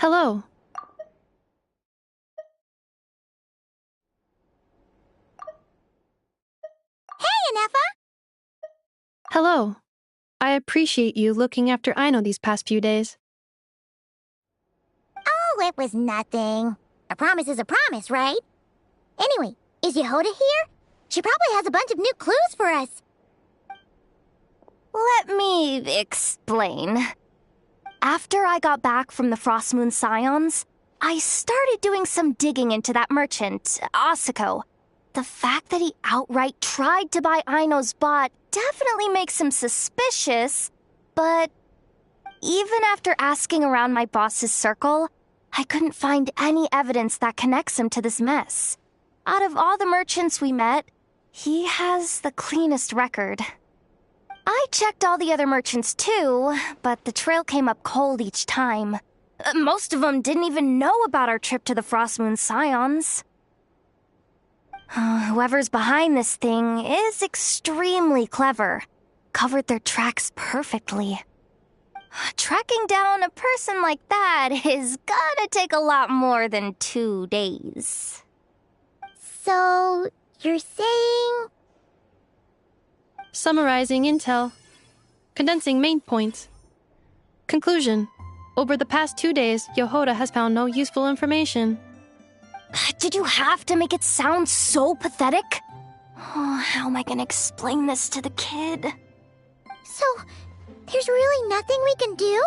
Hello. Hey, Anefa! Hello. I appreciate you looking after Aino these past few days. Oh, it was nothing. A promise is a promise, right? Anyway, is Yehoda here? She probably has a bunch of new clues for us. Let me explain. After I got back from the Frost Moon Scions, I started doing some digging into that merchant, Asako. The fact that he outright tried to buy Aino's bot definitely makes him suspicious, but even after asking around my boss's circle, I couldn't find any evidence that connects him to this mess. Out of all the merchants we met, he has the cleanest record. I checked all the other merchants too, but the trail came up cold each time. Most of them didn't even know about our trip to the Frost Moon Scions. Whoever's behind this thing is extremely clever. Covered their tracks perfectly. Tracking down a person like that is gonna take a lot more than 2 days. So, you're saying... Summarizing intel. Condensing main points. Conclusion. Over the past 2 days, Yehoda has found no useful information. Did you have to make it sound so pathetic? Oh, how am I gonna explain this to the kid? So, there's really nothing we can do?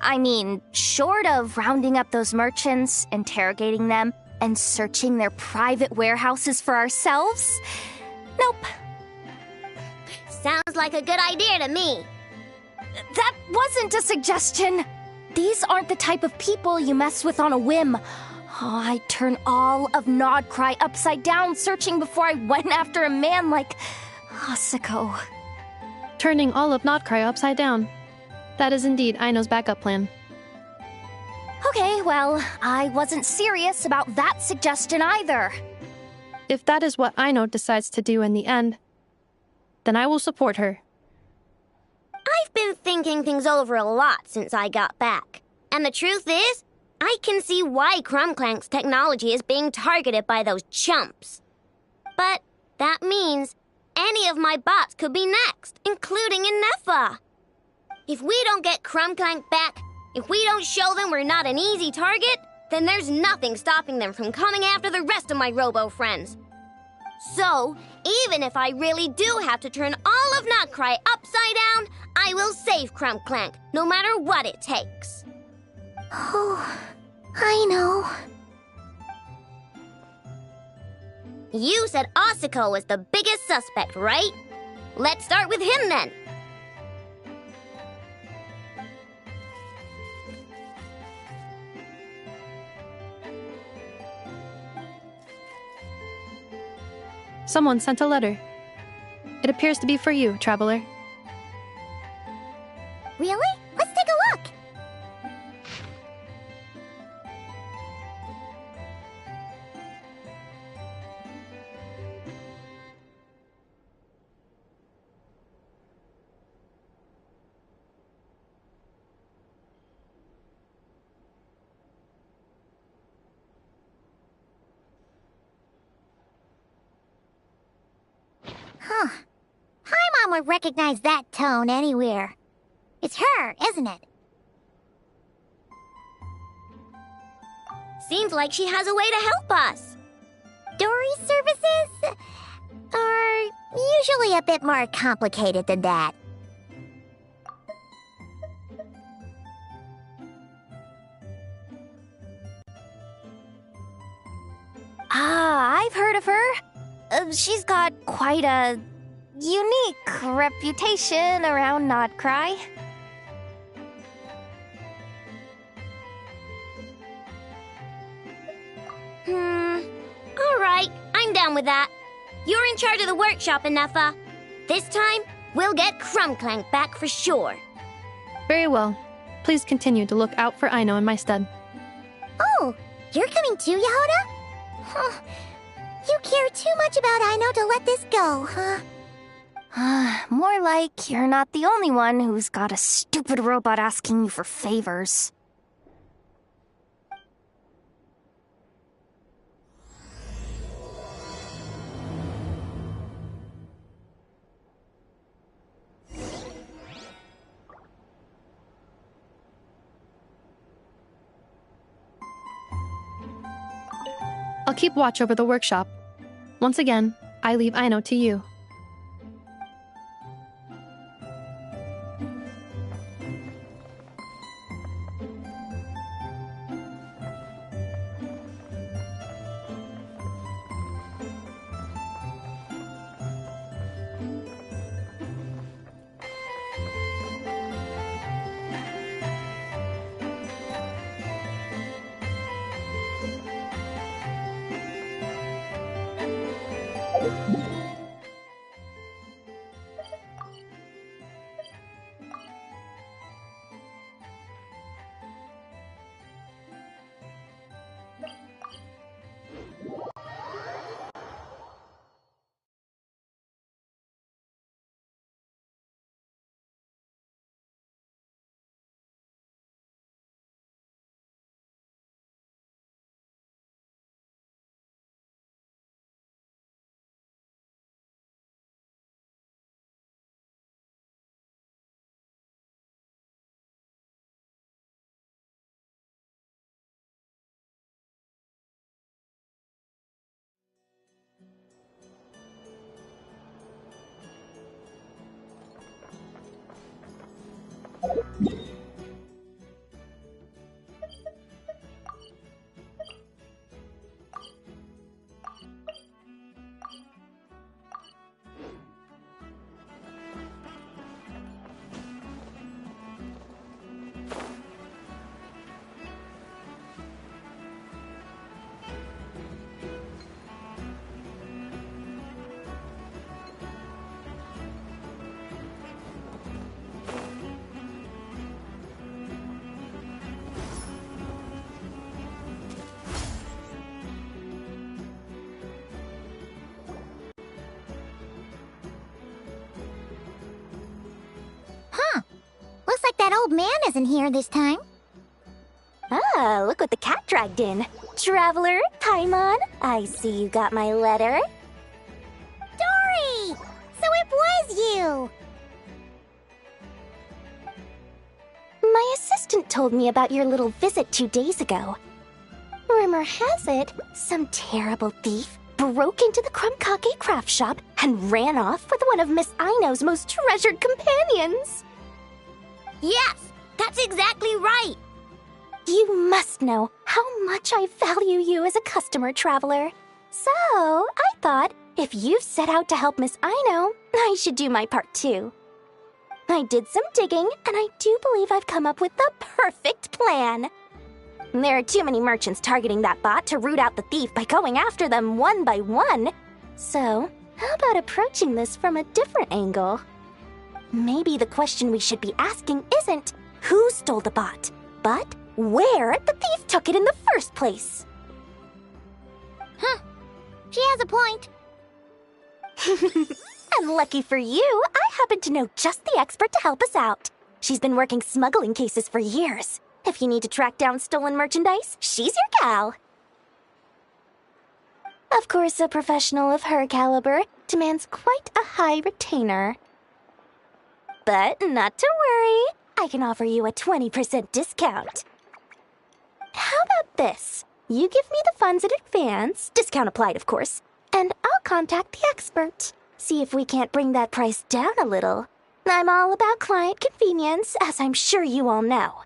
I mean, short of rounding up those merchants, interrogating them, and searching their private warehouses for ourselves? Nope. Sounds like a good idea to me. That wasn't a suggestion. These aren't the type of people you mess with on a whim. I'd turn all of Nodcry upside down searching before I went after a man like Asako. Turning all of Nodcry upside down. That is indeed Aino's backup plan. Okay, well, I wasn't serious about that suggestion either. If that is what Aino decides to do in the end, then I will support her. I've been thinking things over a lot since I got back. And the truth is, I can see why Clank's technology is being targeted by those chumps. But that means any of my bots could be next, including Anefa. If we don't get Clank back, if we don't show them we're not an easy target, then there's nothing stopping them from coming after the rest of my robo friends. So, even if I really do have to turn all of Nodcry upside down, I will save Clank, no matter what it takes. Oh, I know. You said Asako was the biggest suspect, right? Let's start with him then. Someone sent a letter. It appears to be for you, traveler. Really? Let's take a look! Huh. Paimon would recognize that tone anywhere. It's her, isn't it? Seems like she has a way to help us. Dory's services are usually a bit more complicated than that. I've heard of her. She's got quite a unique reputation around Nodcry. Alright, I'm down with that. You're in charge of the workshop, Anefa. This time, we'll get Clank back for sure. Very well. Please continue to look out for Aino in my stead. Oh, you're coming too, Yehoda? Huh. You care too much about Aino to let this go, huh? More like you're not the only one who's got a stupid robot asking you for favors. I'll keep watch over the workshop. Once again, I leave Aino to you. Looks like that old man isn't here this time. Ah, look what the cat dragged in. Traveler, Paimon, I see you got my letter. Dory! So it was you! My assistant told me about your little visit 2 days ago. Rumor has it, some terrible thief broke into the Krumkake craft shop and ran off with one of Miss Aino's most treasured companions. Yes, that's exactly right. You must know how much I value you as a customer, Traveler. So, I thought, if you set out to help Miss Aino, I should do my part too. I did some digging, and I do believe I've come up with the perfect plan. There are too many merchants targeting that bot to root out the thief by going after them one by one. So, how about approaching this from a different angle? Maybe the question we should be asking isn't who stole the bot, but where the thief took it in the first place. Huh. She has a point. And lucky for you, I happen to know just the expert to help us out. She's been working smuggling cases for years. If you need to track down stolen merchandise, she's your gal. Of course, a professional of her caliber demands quite a high retainer. But not to worry, I can offer you a 20% discount. How about this? You give me the funds in advance, discount applied of course, and I'll contact the expert. See if we can't bring that price down a little. I'm all about client convenience, as I'm sure you all know.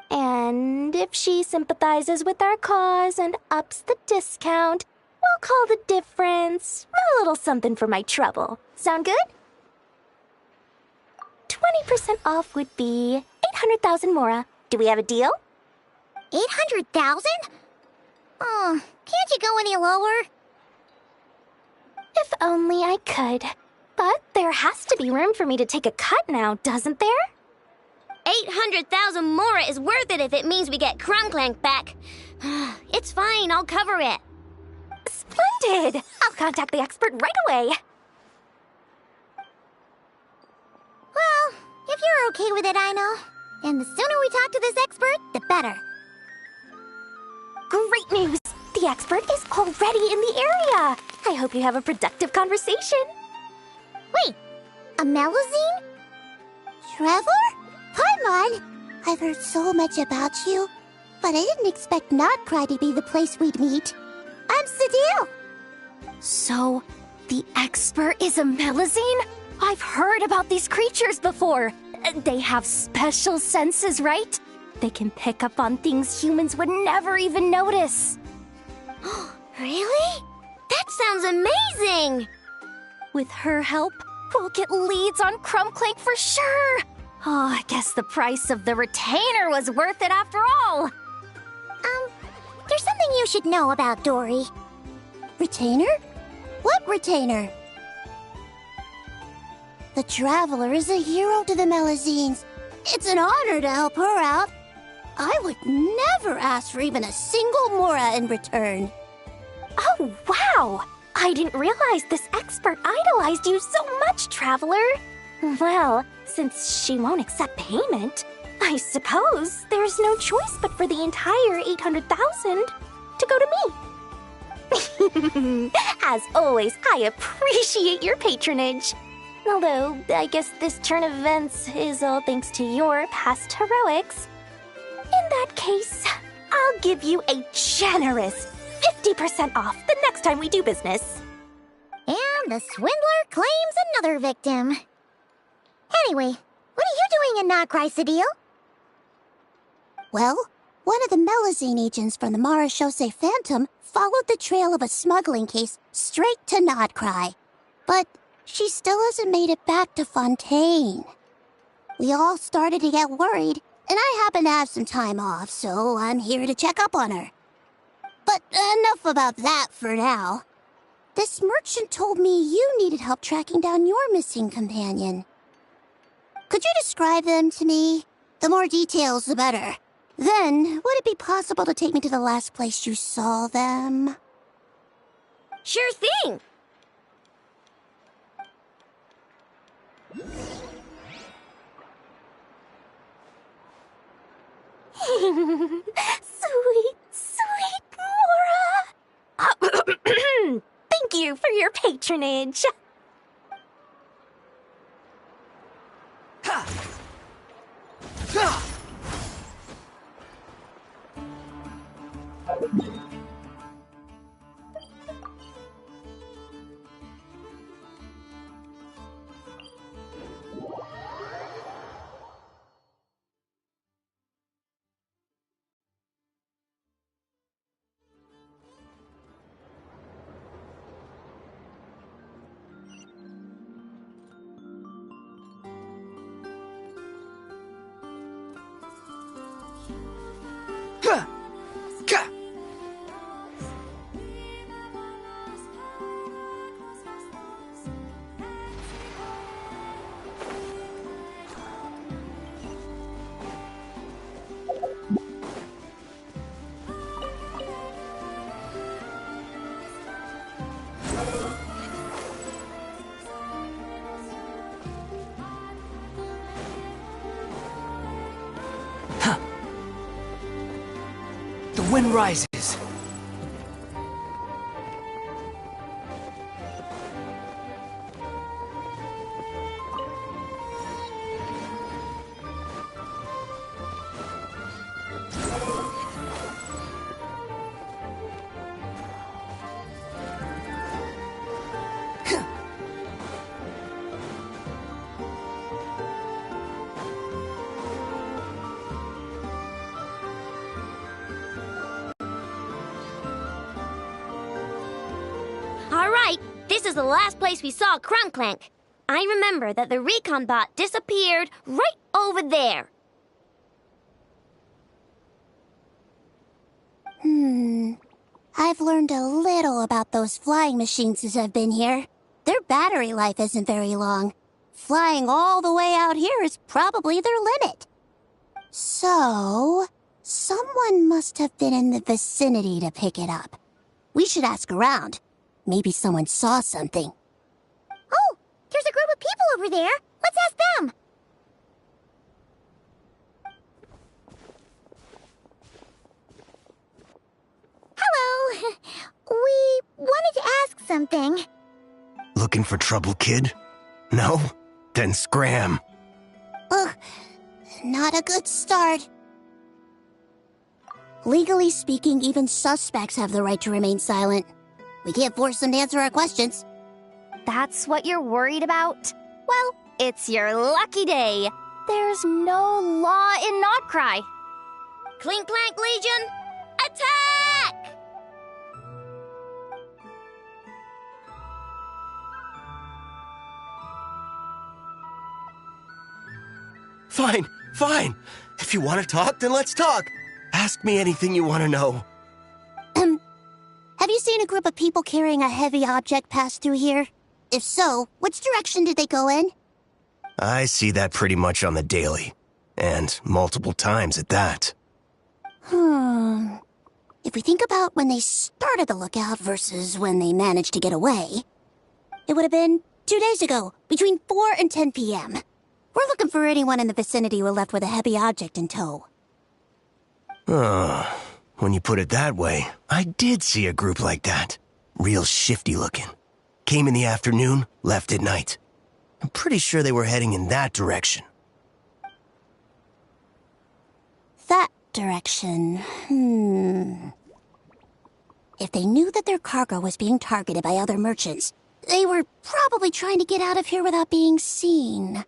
And if she sympathizes with our cause and ups the discount, we'll call the difference a little something for my trouble. Sound good? 20% off would be 800,000 mora. Do we have a deal? 800,000? Oh, can't you go any lower? If only I could. But there has to be room for me to take a cut now, doesn't there? 800,000 mora is worth it if it means we get Clank back. It's fine, I'll cover it. Splendid! I'll contact the expert right away. If you're okay with it, I know. And the sooner we talk to this expert, the better. Great news! The expert is already in the area! I hope you have a productive conversation. Wait, a Melusine? Trevor? Paimon! I've heard so much about you, but I didn't expect Notcry to be the place we'd meet. I'm Sadil! So, the expert is a Melusine? I've heard about these creatures before. They have special senses, right? They can pick up on things humans would never even notice. Really? That sounds amazing! With her help, we'll get leads on Clank for sure. Oh, I guess the price of the retainer was worth it after all. There's something you should know about Dory. Retainer? What retainer? The Traveler is a hero to the Melusines. It's an honor to help her out. I would never ask for even a single Mora in return. Oh, wow! I didn't realize this expert idolized you so much, Traveler. Well, since she won't accept payment, I suppose there's no choice but for the entire 800,000 to go to me. As always, I appreciate your patronage. Although, I guess this turn of events is all thanks to your past heroics. In that case, I'll give you a generous 50% off the next time we do business. And the swindler claims another victim. Anyway, what are you doing in Notcry, Sadil? Well, one of the Melusine agents from the Marechaussee Phantom followed the trail of a smuggling case straight to Notcry. But she still hasn't made it back to Fontaine. We all started to get worried, and I happen to have some time off, so I'm here to check up on her. But enough about that for now. This merchant told me you needed help tracking down your missing companion. Could you describe them to me? The more details, the better. Then, would it be possible to take me to the last place you saw them? Sure thing! Sweet, sweet Mora! Thank you for your patronage. The wind rises. Alright, this is the last place we saw Clank. I remember that the recon bot disappeared right over there. I've learned a little about those flying machines since I've been here. Their battery life isn't very long. Flying all the way out here is probably their limit. So, someone must have been in the vicinity to pick it up. We should ask around. Maybe someone saw something. Oh, there's a group of people over there. Let's ask them. something. Looking for trouble, kid? No? Then scram. Ugh, not a good start. Legally speaking, even suspects have the right to remain silent. We can't force them to answer our questions. That's what you're worried about? Well, it's your lucky day. There's no law in Nodcry. Clink Clank Legion, attack! Fine, fine. If you want to talk, then let's talk. Ask me anything you want to know. Have you seen a group of people carrying a heavy object pass through here? If so, which direction did they go in? I see that pretty much on the daily. And multiple times at that. If we think about when they started the lookout versus when they managed to get away, it would have been 2 days ago, between 4 and 10 p.m. We're looking for anyone in the vicinity who left with a heavy object in tow. When you put it that way, I did see a group like that. Real shifty looking. Came in the afternoon, left at night. I'm pretty sure they were heading in that direction. That direction, If they knew that their cargo was being targeted by other merchants, they were probably trying to get out of here without being seen.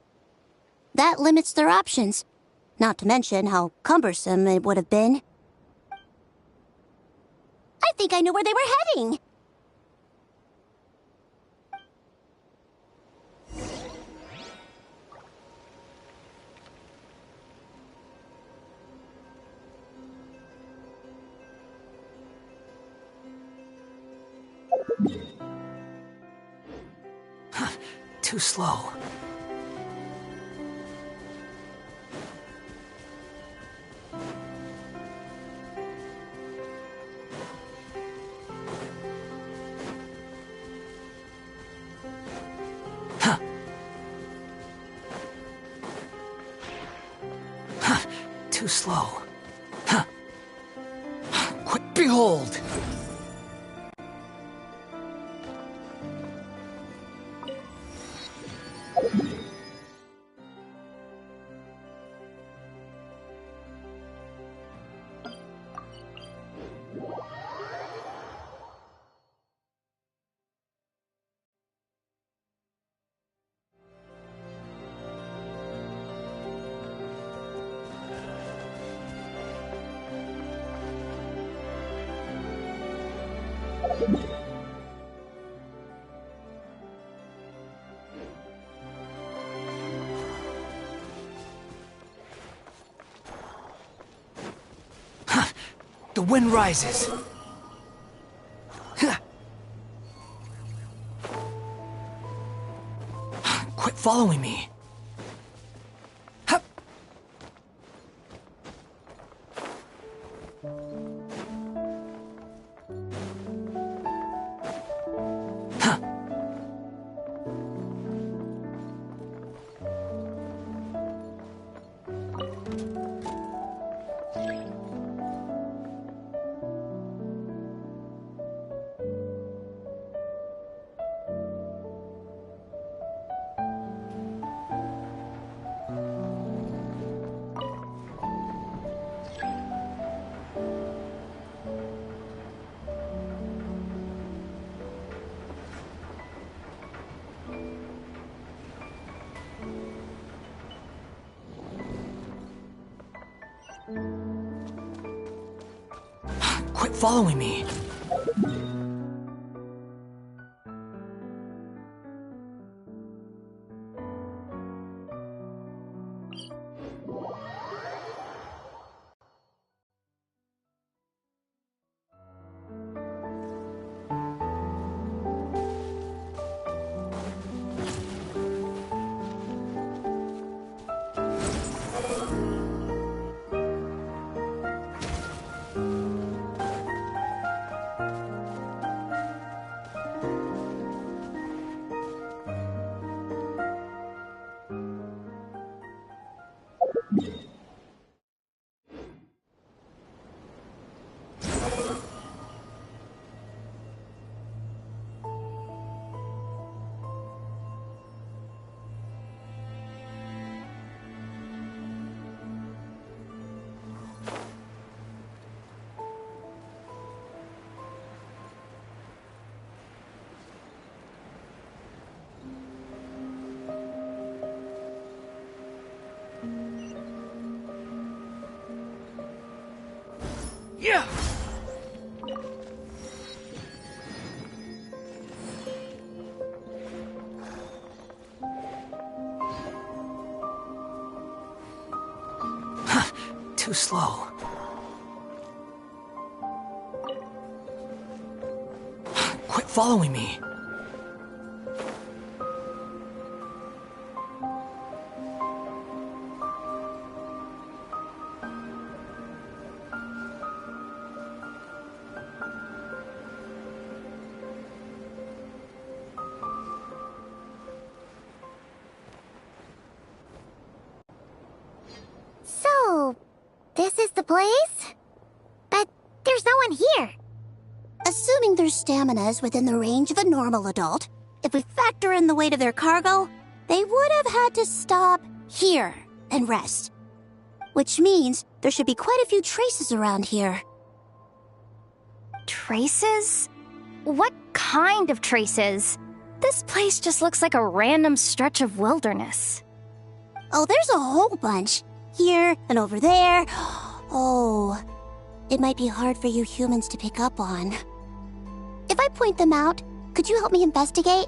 That limits their options, not to mention how cumbersome it would have been. I think I know where they were heading. Too slow. Too slow. Quick, behold! The wind rises. Quit following me. Quit following me. Yeah. Too slow. Quit following me. So, this is the place? But there's no one here. Assuming their stamina is within the range of a normal adult, if we factor in the weight of their cargo, they would have had to stop here and rest. Which means there should be quite a few traces around here. Traces? What kind of traces? This place just looks like a random stretch of wilderness. Oh, there's a whole bunch. Here and over there. Oh, it might be hard for you humans to pick up on. If I point them out, could you help me investigate?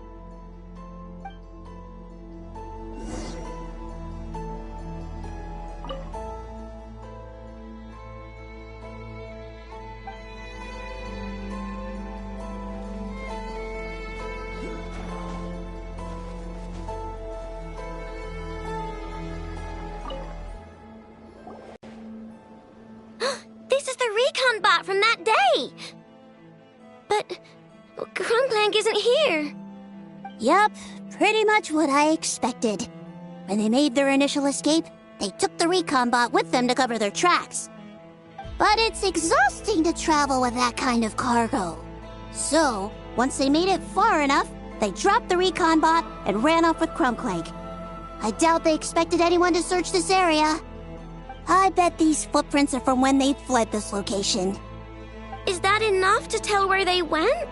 This is the recon bot from that day! But Clank isn't here. Yup, pretty much what I expected. When they made their initial escape, they took the recon bot with them to cover their tracks. But it's exhausting to travel with that kind of cargo. So, once they made it far enough, they dropped the recon bot and ran off with Clank. I doubt they expected anyone to search this area. I bet these footprints are from when they fled this location. Is that enough to tell where they went?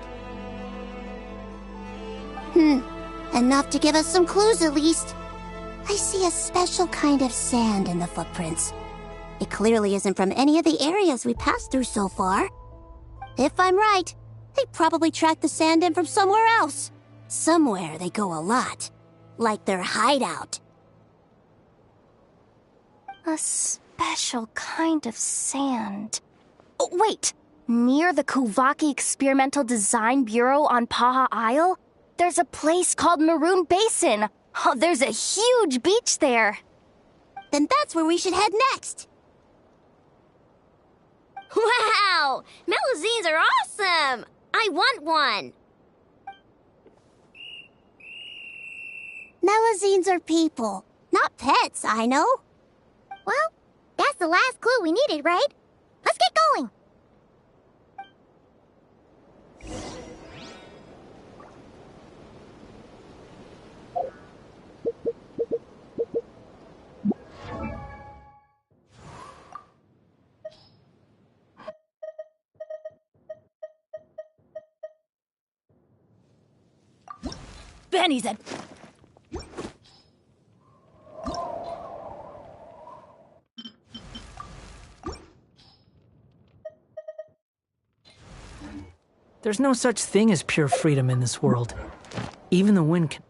Enough to give us some clues at least. I see a special kind of sand in the footprints. It clearly isn't from any of the areas we passed through so far. If I'm right, they probably tracked the sand in from somewhere else. Somewhere they go a lot. Like their hideout. A special kind of sand. Oh, wait! Near the Kuvaki Experimental Design Bureau on Paha Isle, there's a place called Maroon Basin. Oh, there's a huge beach there. Then that's where we should head next. Wow! Melazines are awesome! I want one! Melazines are people, not pets, I know. Well, that's the last clue we needed, right? Let's get going! Benny's a... There's no such thing as pure freedom in this world. Even the wind can...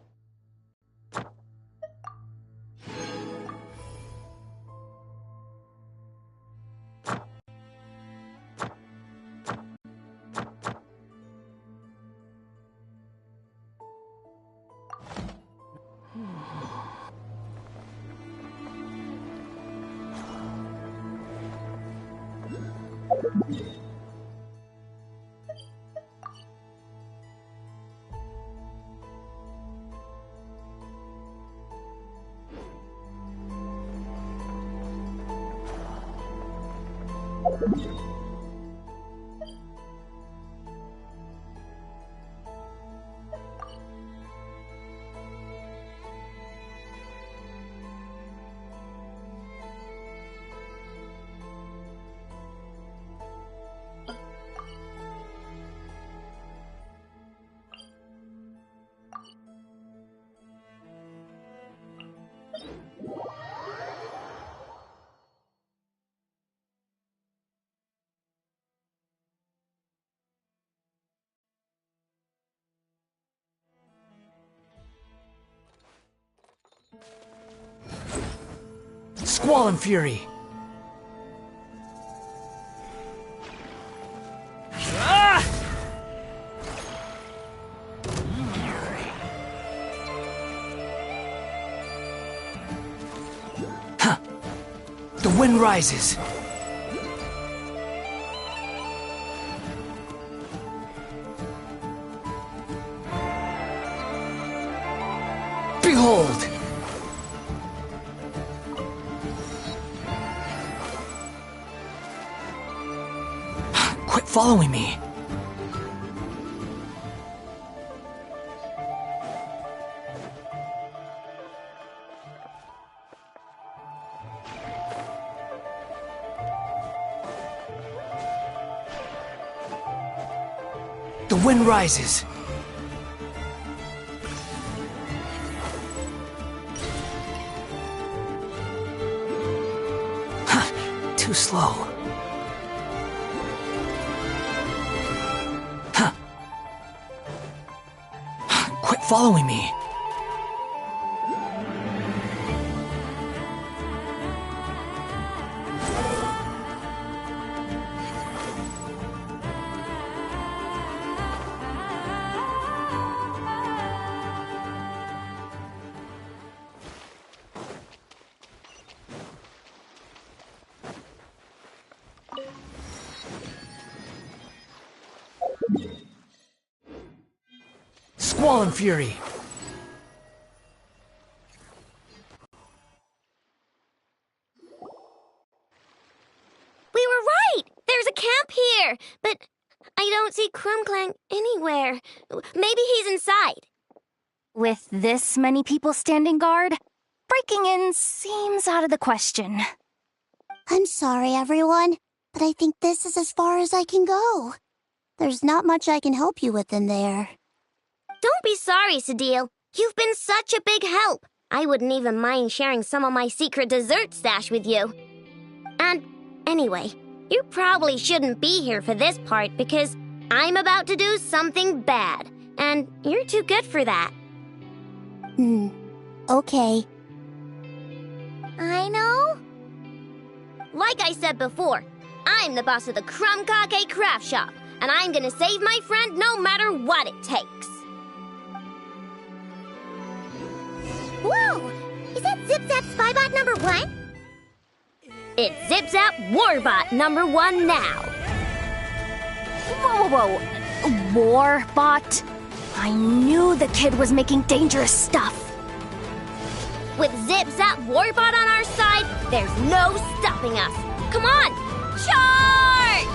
Squall and fury. Ah! Huh. The wind rises. Behold! Quit following me. The wind rises. Too slow. Huh. Quit following me. Squall and fury. We were right! There's a camp here! But I don't see Clank anywhere. Maybe he's inside. With this many people standing guard, breaking in seems out of the question. I'm sorry, everyone, but I think this is as far as I can go. There's not much I can help you with in there. Don't be sorry, Sadil. You've been such a big help. I wouldn't even mind sharing some of my secret dessert stash with you. And anyway, you probably shouldn't be here for this part because I'm about to do something bad, and you're too good for that. Okay. I know. Like I said before, I'm the boss of the Crumb-Kake Craft Shop, and I'm gonna save my friend no matter what it takes. Whoa! Is that Zip-Zap Spybot number 1? It's Zip-Zap Warbot number 1 now. Whoa. Warbot? I knew the kid was making dangerous stuff. With Zip-Zap Warbot on our side, there's no stopping us. Come on, charge!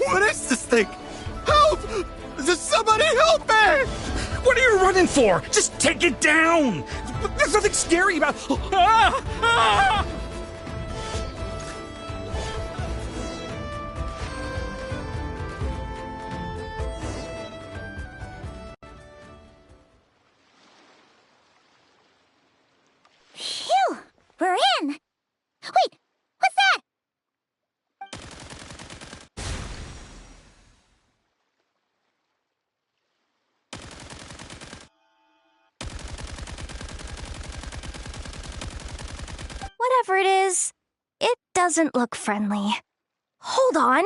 What is this thing? Help! Does somebody help me? What are you running for? Just take it down! There's nothing scary about... Ah! Ah! Phew! We're in! Wait! What's that? Whatever it is, it doesn't look friendly. Hold on.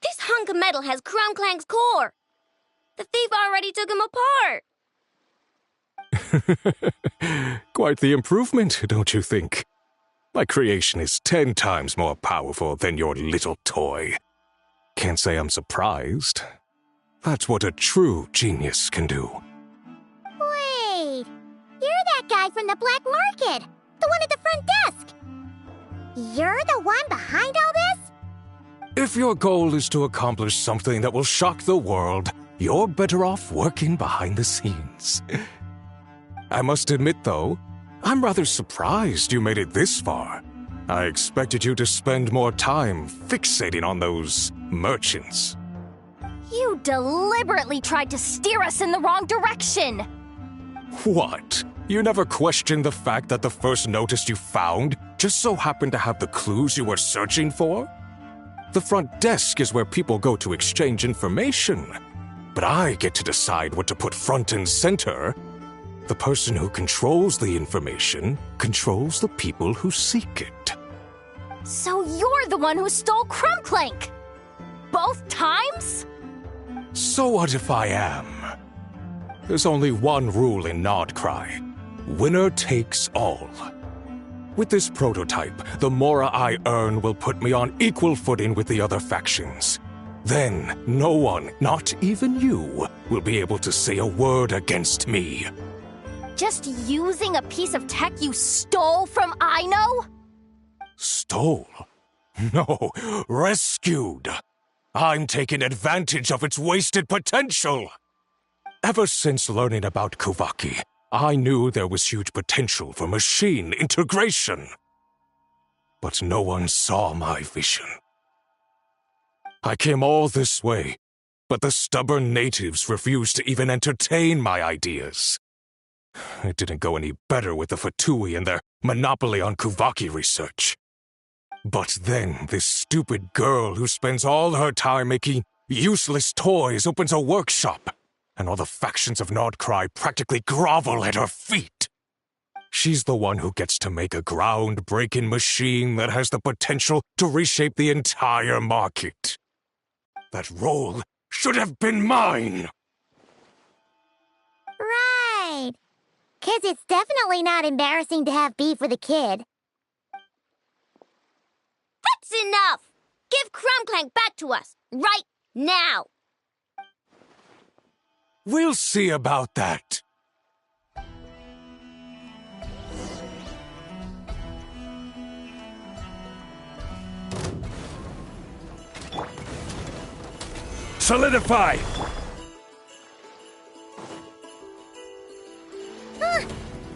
This hunk of metal has Clank's core. The thief already took him apart. Quite the improvement, don't you think? My creation is 10 times more powerful than your little toy. Can't say I'm surprised. That's what a true genius can do. Wait! You're that guy from the black market! The one at the front desk! You're the one behind all this? If your goal is to accomplish something that will shock the world, you're better off working behind the scenes. I must admit, though, I'm rather surprised you made it this far. I expected you to spend more time fixating on those merchants. You deliberately tried to steer us in the wrong direction. What? You never questioned the fact that the first notice you found just so happened to have the clues you were searching for? The front desk is where people go to exchange information. But I get to decide what to put front and center. The person who controls the information controls the people who seek it. So you're the one who stole Clank? Both times? So what if I am? There's only one rule in Nodcry. Winner takes all. With this prototype, the Mora I earn will put me on equal footing with the other factions. Then, no one, not even you, will be able to say a word against me. Just using a piece of tech you stole from Aino? Stole? No, rescued. I'm taking advantage of its wasted potential. Ever since learning about Kuvaki, I knew there was huge potential for machine integration. But no one saw my vision. I came all this way, but the stubborn natives refused to even entertain my ideas. It didn't go any better with the Fatui and their monopoly on Kuvaki research. But then this stupid girl who spends all her time making useless toys opens a workshop, and all the factions of Nodcry practically grovel at her feet. She's the one who gets to make a groundbreaking machine that has the potential to reshape the entire market. That role should have been mine! Right. 'Cause it's definitely not embarrassing to have beef with a kid. That's enough! Give Clank back to us, right now! We'll see about that. Solidify!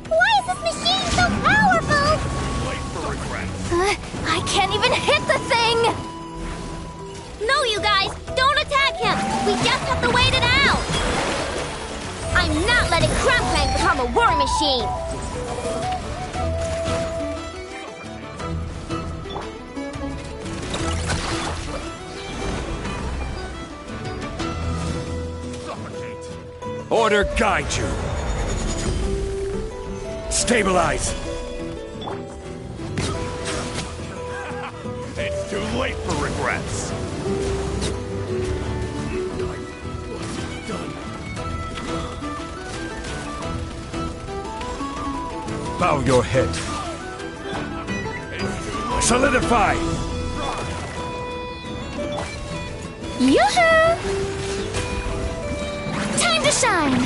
Why is this machine so powerful? Wait for regret. I can't even hit the thing! No, you guys! Don't attack him! We just have to wait it out! I'm not letting Clank become a war machine! Order guide you. Stabilize. It's too late for regrets. Bow your head. Solidify. Yoo-hoo! Time to shine!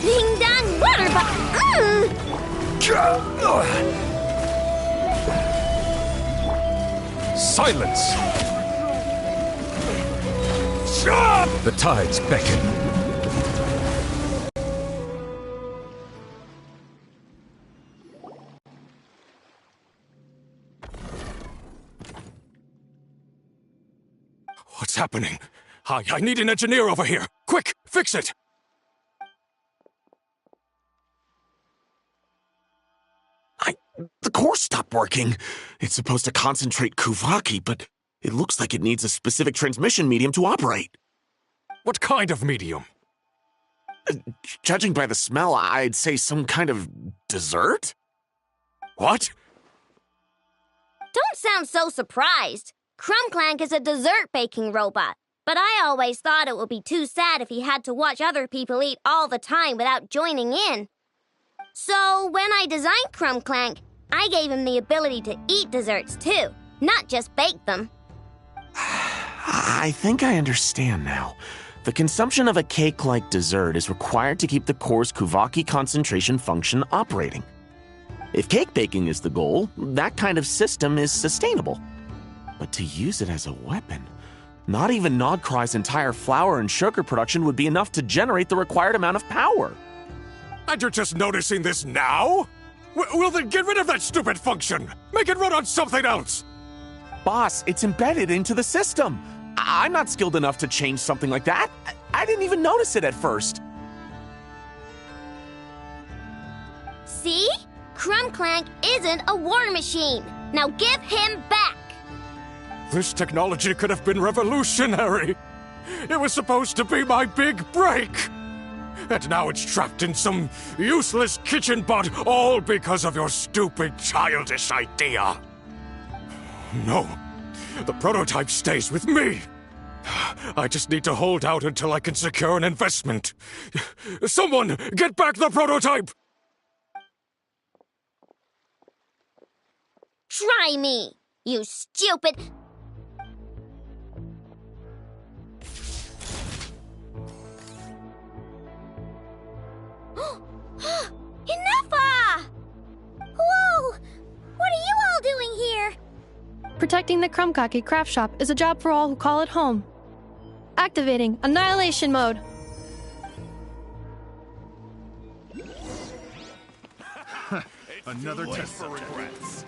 Ding dong water Silence! The tides beckon. What's happening? I need an engineer over here! Quick, fix it! The core stopped working. It's supposed to concentrate Kuvaki, but it looks like it needs a specific transmission medium to operate. What kind of medium? Judging by the smell, I'd say some kind of dessert? What? Don't sound so surprised. Clank is a dessert baking robot, but I always thought it would be too sad if he had to watch other people eat all the time without joining in. So when I designed Clank, I gave him the ability to eat desserts too, not just bake them. I think I understand now. The consumption of a cake-like dessert is required to keep the core's Kuvaki concentration function operating. If cake baking is the goal, that kind of system is sustainable. But to use it as a weapon, not even Nodcry's entire flour and sugar production would be enough to generate the required amount of power. And you're just noticing this now? Well then get rid of that stupid function! Make it run on something else! Boss, it's embedded into the system. I'm not skilled enough to change something like that. I didn't even notice it at first. See? Clank isn't a war machine. Now give him back. This technology could have been revolutionary. It was supposed to be my big break. And now it's trapped in some useless kitchen bot, all because of your stupid, childish idea. No, the prototype stays with me. I just need to hold out until I can secure an investment. Someone, get back the prototype! Try me, you stupid... Ineffa! Whoa! What are you all doing here? Protecting the Krumkake craft shop is a job for all who call it home. Activating Annihilation Mode. Another test for regrets.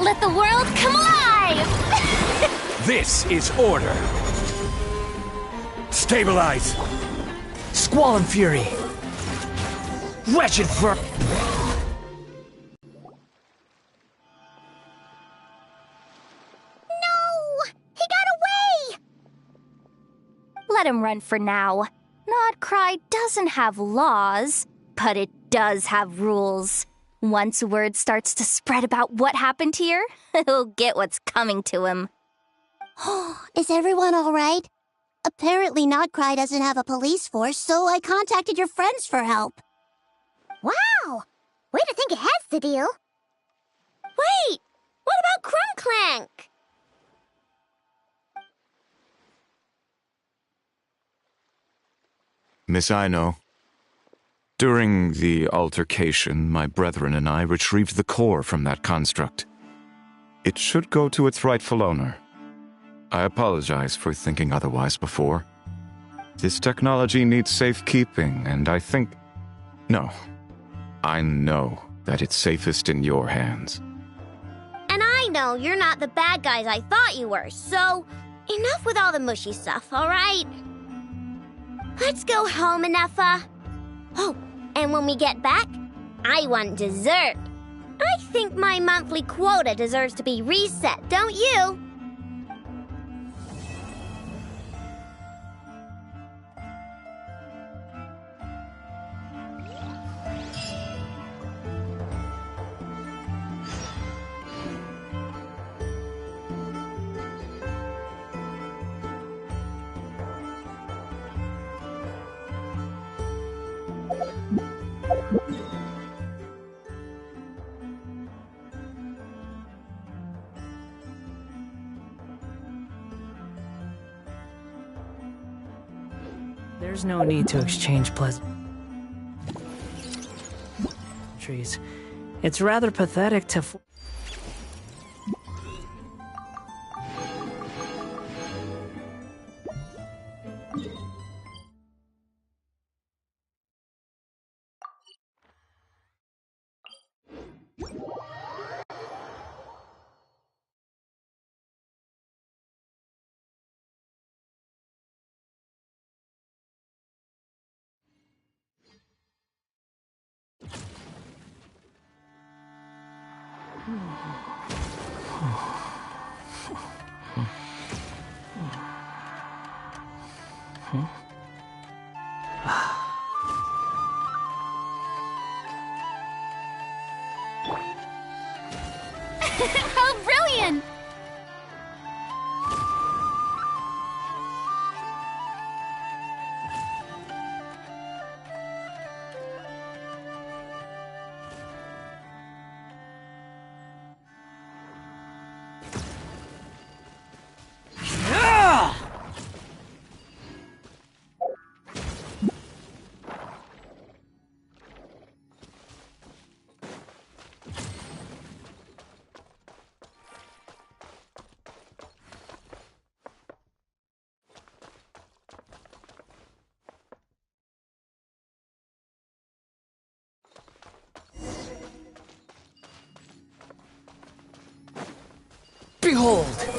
Let the world come alive! This is order. Stabilize. Squall and fury. Wretched fur. He got away! Let him run for now. Nodcry doesn't have laws, but it does have rules. Once word starts to spread about what happened here, he'll get what's coming to him. Is everyone all right? Apparently Nodcry doesn't have a police force, so I contacted your friends for help. Wow! Way to think ahead, Cedille. Wait! What about Clank? Miss Ino, during the altercation, my brethren and I retrieved the core from that construct. It should go to its rightful owner. I apologize for thinking otherwise before. This technology needs safekeeping, and I think... No. I know that it's safest in your hands. And I know you're not the bad guys I thought you were, so enough with all the mushy stuff, alright? Let's go home, Ineffa. Oh, and when we get back, I want dessert. I think my monthly quota deserves to be reset, don't you? There's no need to exchange pleasantries. It's rather pathetic to... How brilliant! Sentry hold!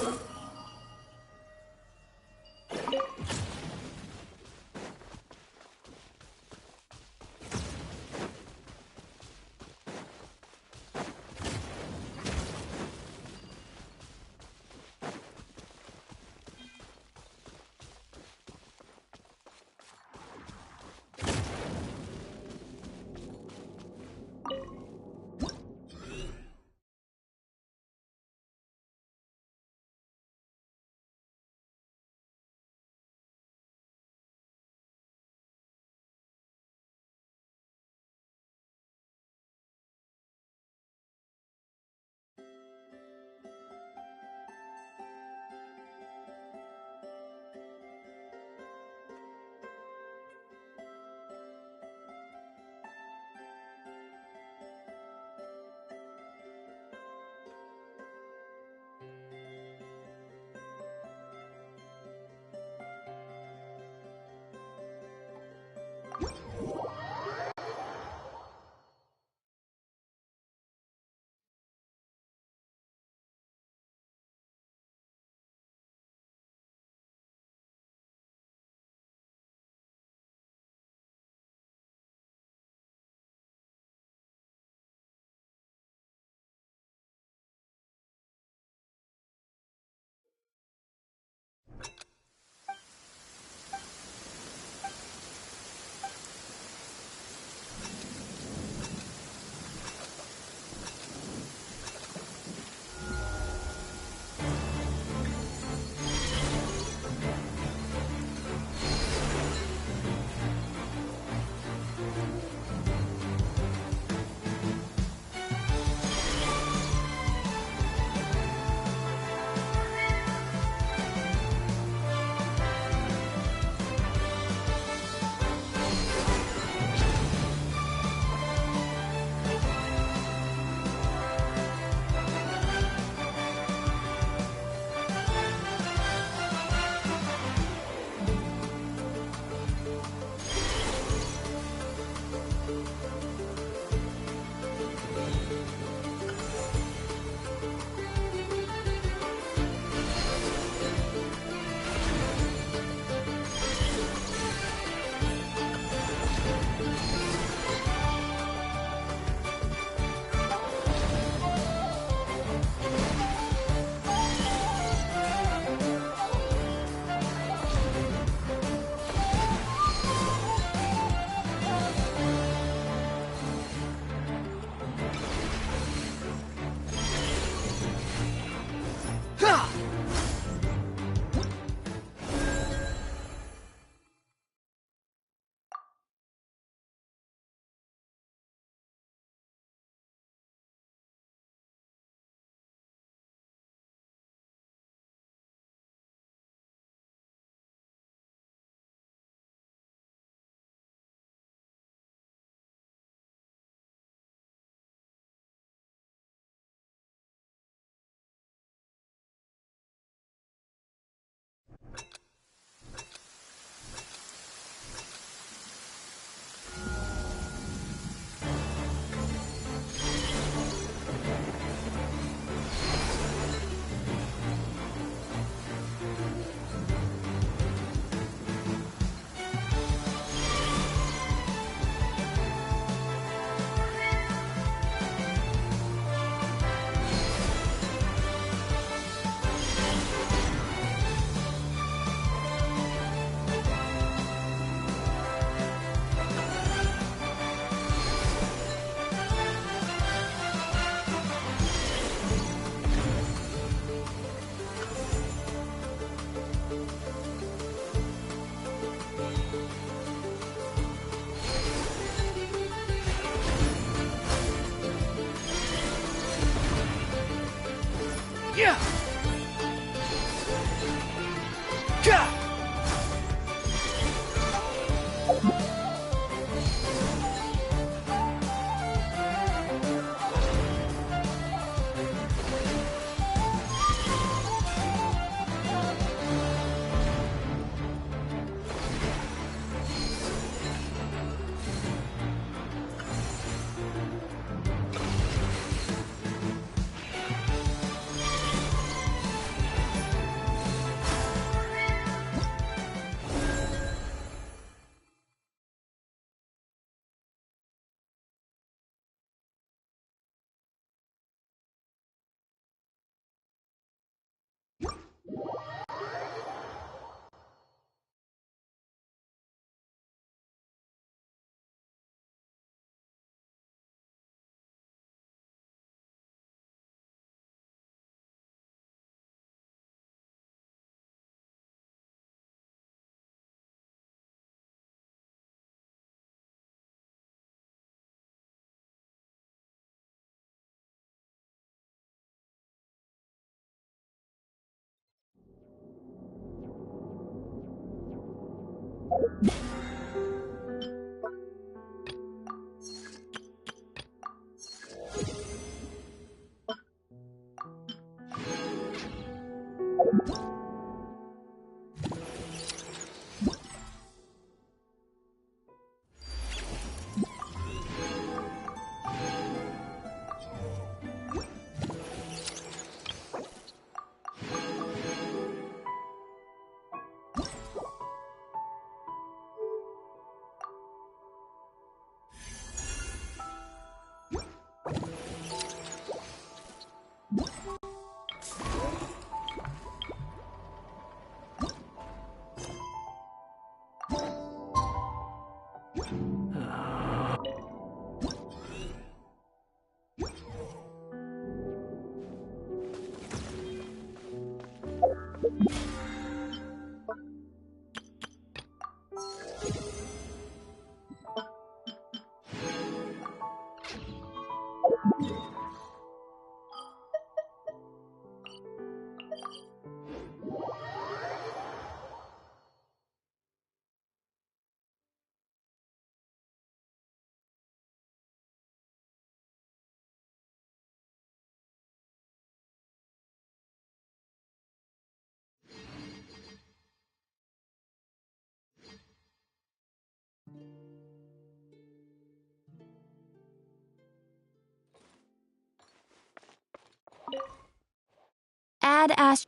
Add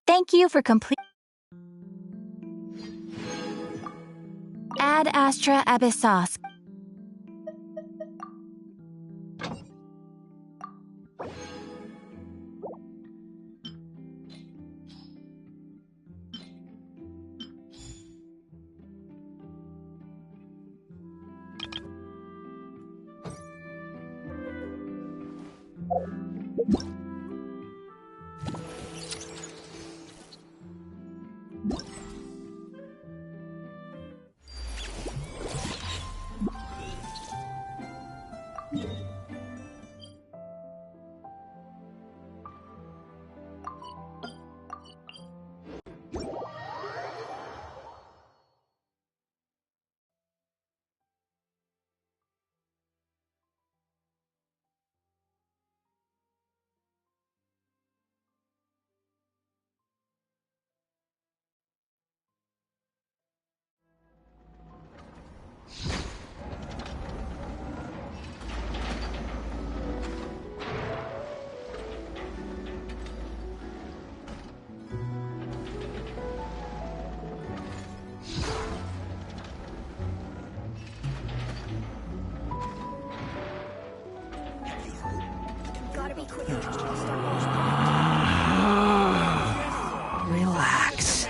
Thank you for complete. Ad Astra Abyssos. Relax.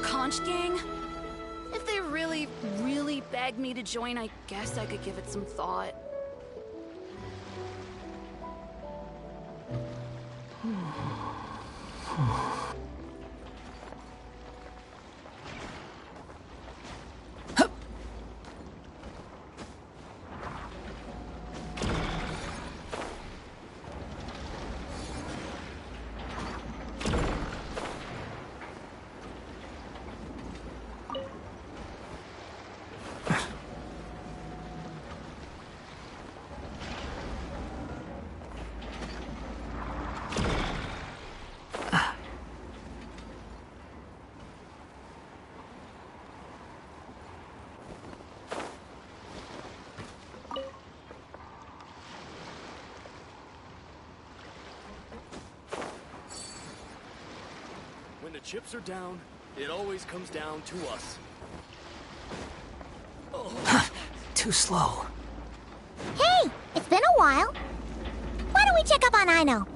Conch gang? If they really, really begged me to join, I guess I could give it some thought. When the chips are down, it always comes down to us. Too slow. Hey, it's been a while. Why don't we check up on Ino?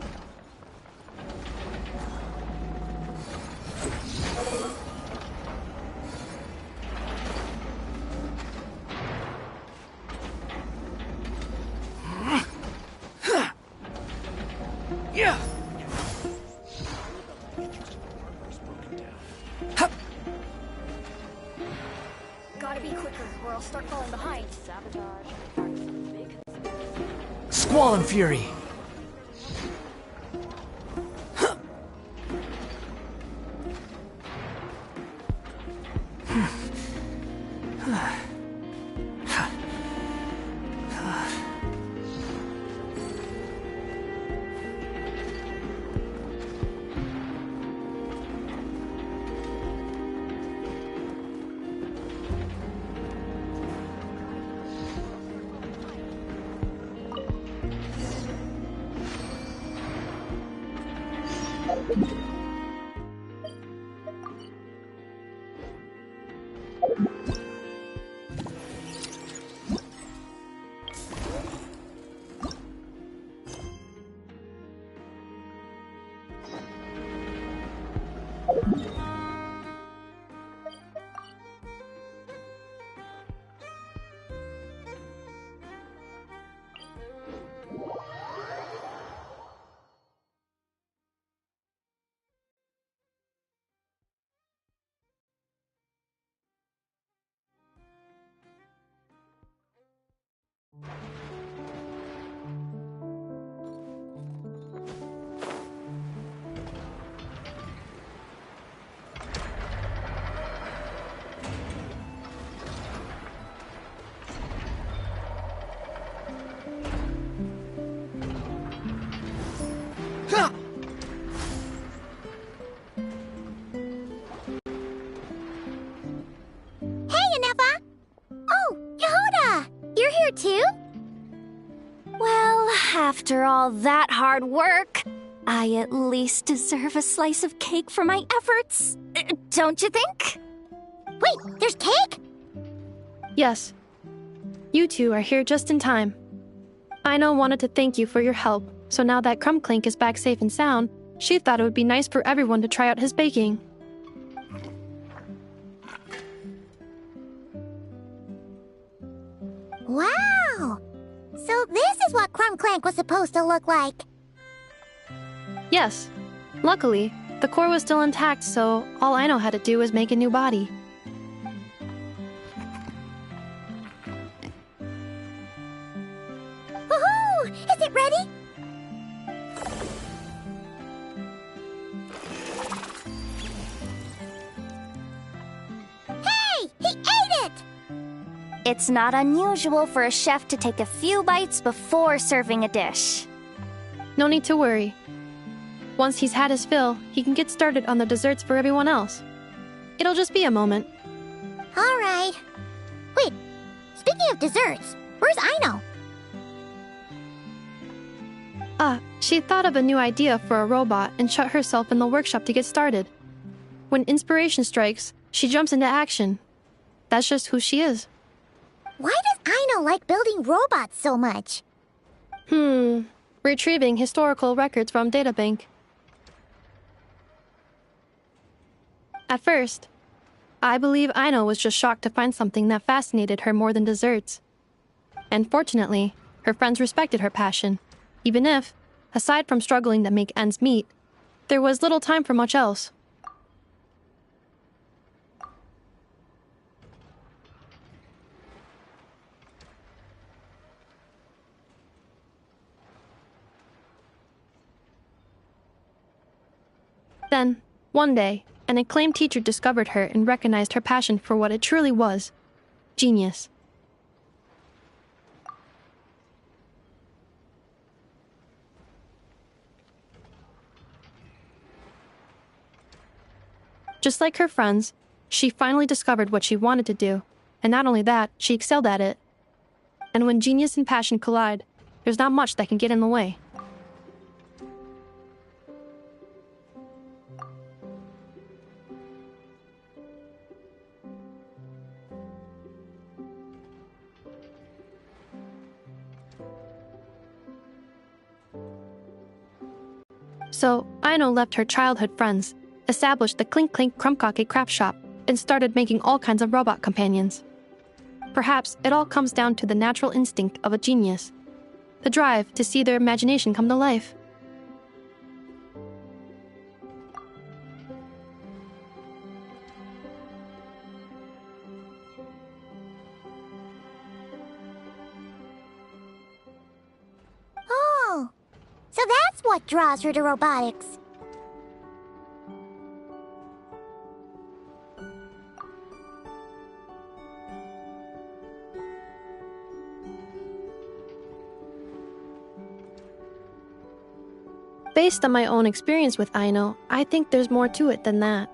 Yeah. Gotta be quicker, or I'll start falling behind. Squall and Fury. Too? Well, after all that hard work, I at least deserve a slice of cake for my efforts. Don't you think? Wait, there's cake? Yes. You two are here just in time. Ino wanted to thank you for your help, so now that Clink is back safe and sound, she thought it would be nice for everyone to try out his baking. Wow! So this is what Clank was supposed to look like. Yes. Luckily, the core was still intact, so all Ino had to do was make a new body. Woohoo! Is it ready? Hey! He ate it! It's not unusual for a chef to take a few bites before serving a dish. No need to worry. Once he's had his fill, he can get started on the desserts for everyone else. It'll just be a moment. All right. Wait, speaking of desserts, where's Ino? She thought of a new idea for a robot and shut herself in the workshop to get started. When inspiration strikes, she jumps into action. That's just who she is. Why does Ino like building robots so much? Retrieving historical records from databank. At first, I believe Ino was just shocked to find something that fascinated her more than desserts. And fortunately, her friends respected her passion, even if, aside from struggling to make ends meet, there was little time for much else. Then, one day, an acclaimed teacher discovered her and recognized her passion for what it truly was: genius. Just like her friends, she finally discovered what she wanted to do, and not only that, she excelled at it. And when genius and passion collide, there's not much that can get in the way. So Aino left her childhood friends, established the Clink Clink Krumkake craft shop, and started making all kinds of robot companions. Perhaps it all comes down to the natural instinct of a genius, the drive to see their imagination come to life. Oh, so that's what draws her to robotics. Based on my own experience with Aino, I think there's more to it than that.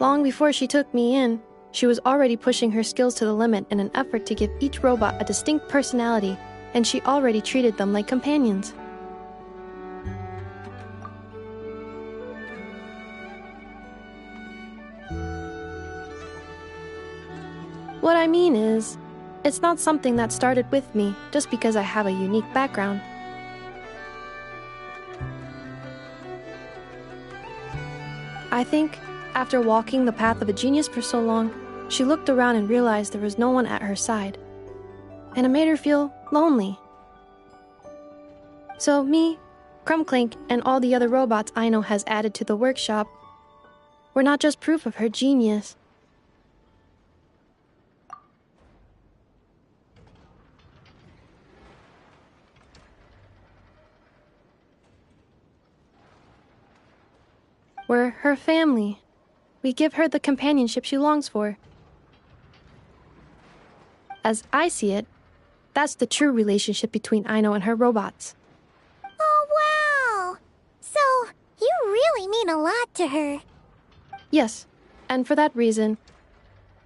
Long before she took me in, she was already pushing her skills to the limit in an effort to give each robot a distinct personality, and she already treated them like companions. What I mean is, it's not something that started with me just because I have a unique background. I think, after walking the path of a genius for so long, she looked around and realized there was no one at her side. And it made her feel lonely. So me, Clink, and all the other robots Aino has added to the workshop were not just proof of her genius. We're her family. We give her the companionship she longs for. As I see it, that's the true relationship between Aino and her robots. Oh, wow! So, you really mean a lot to her. Yes, and for that reason,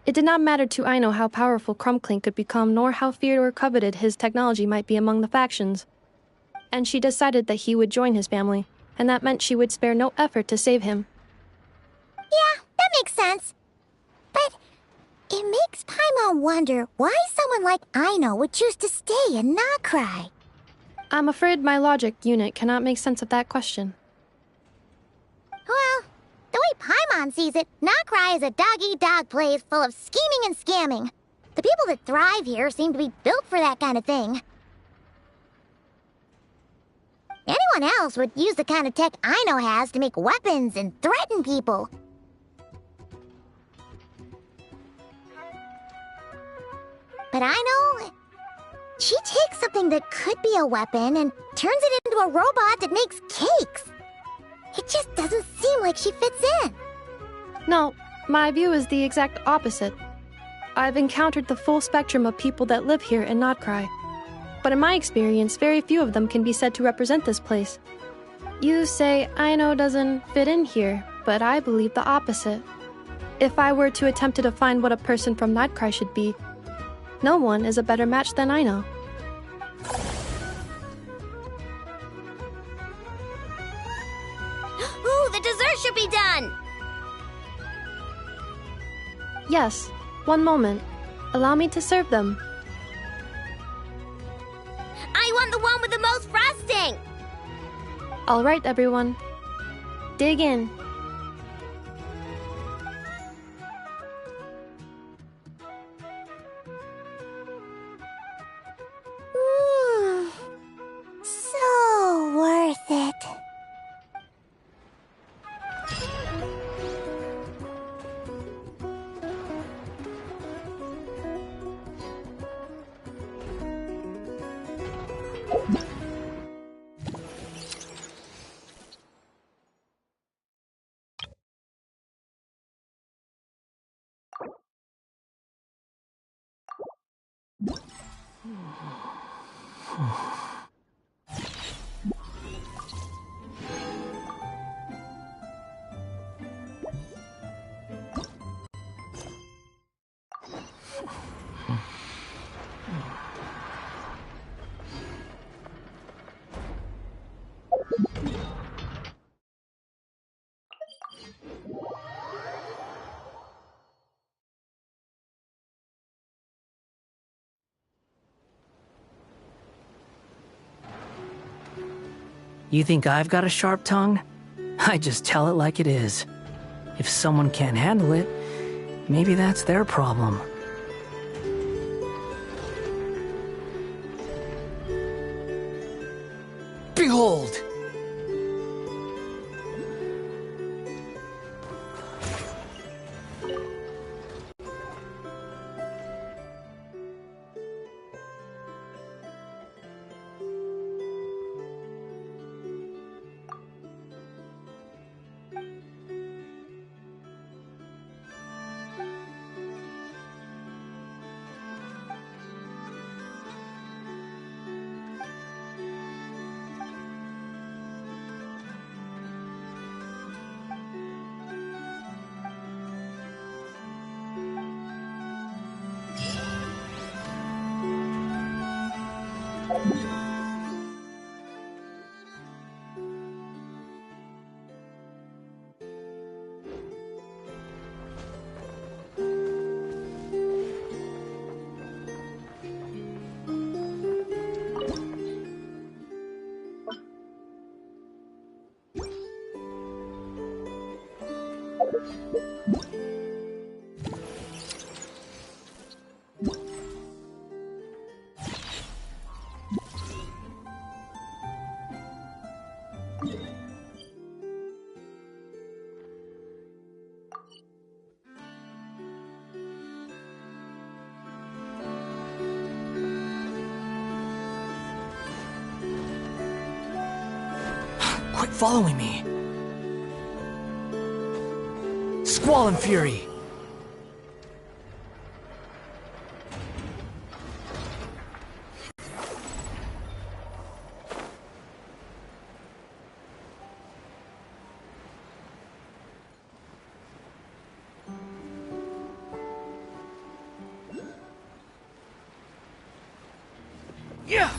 it did not matter to Aino how powerful Clink could become, nor how feared or coveted his technology might be among the factions. And she decided that he would join his family, and that meant she would spare no effort to save him. Yeah, that makes sense. But it makes Paimon wonder why someone like Aino would choose to stay and not cry. I'm afraid my logic unit cannot make sense of that question. Well, the way Paimon sees it, Nocry is a dog-eat-dog place full of scheming and scamming. The people that thrive here seem to be built for that kind of thing. Anyone else would use the kind of tech Aino has to make weapons and threaten people. But Aino, she takes something that could be a weapon and turns it into a robot that makes cakes. It just doesn't seem like she fits in. No, my view is the exact opposite. I've encountered the full spectrum of people that live here in Nocry. But in my experience, very few of them can be said to represent this place. You say Aino doesn't fit in here, but I believe the opposite. If I were to attempt to define what a person from Nocry should be, no one is a better match than Aino. Ooh, the dessert should be done! Yes, one moment. Allow me to serve them. I want the one with the most frosting! All right, everyone. Dig in. So worth it. You think I've got a sharp tongue? I just tell it like it is. If someone can't handle it, maybe that's their problem. Behold! Quit following me! Squall and Fury! Yeah!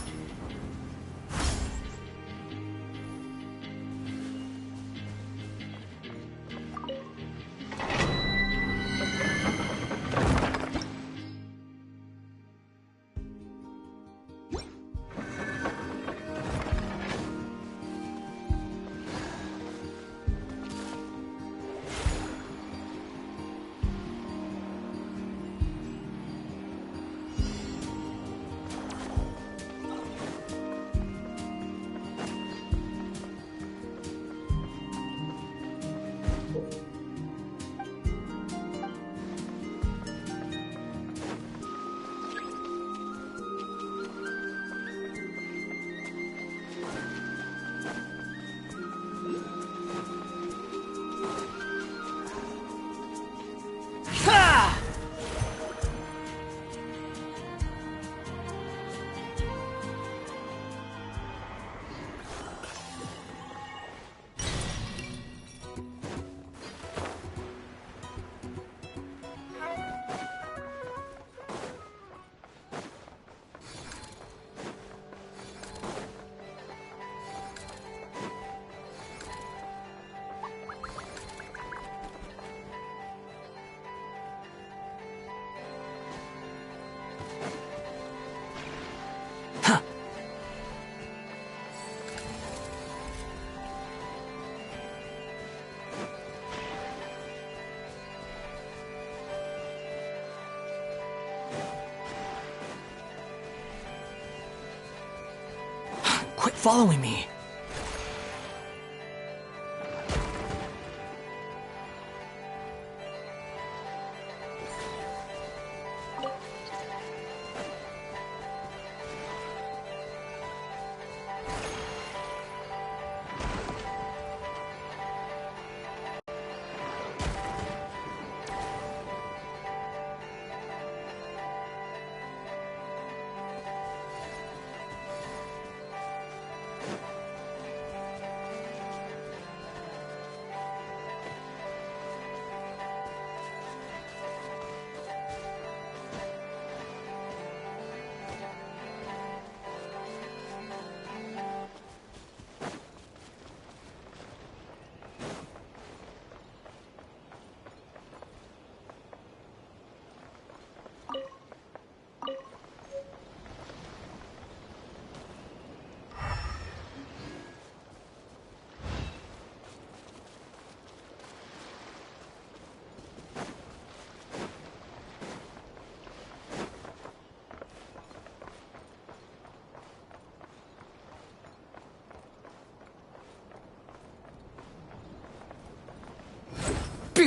Quit following me!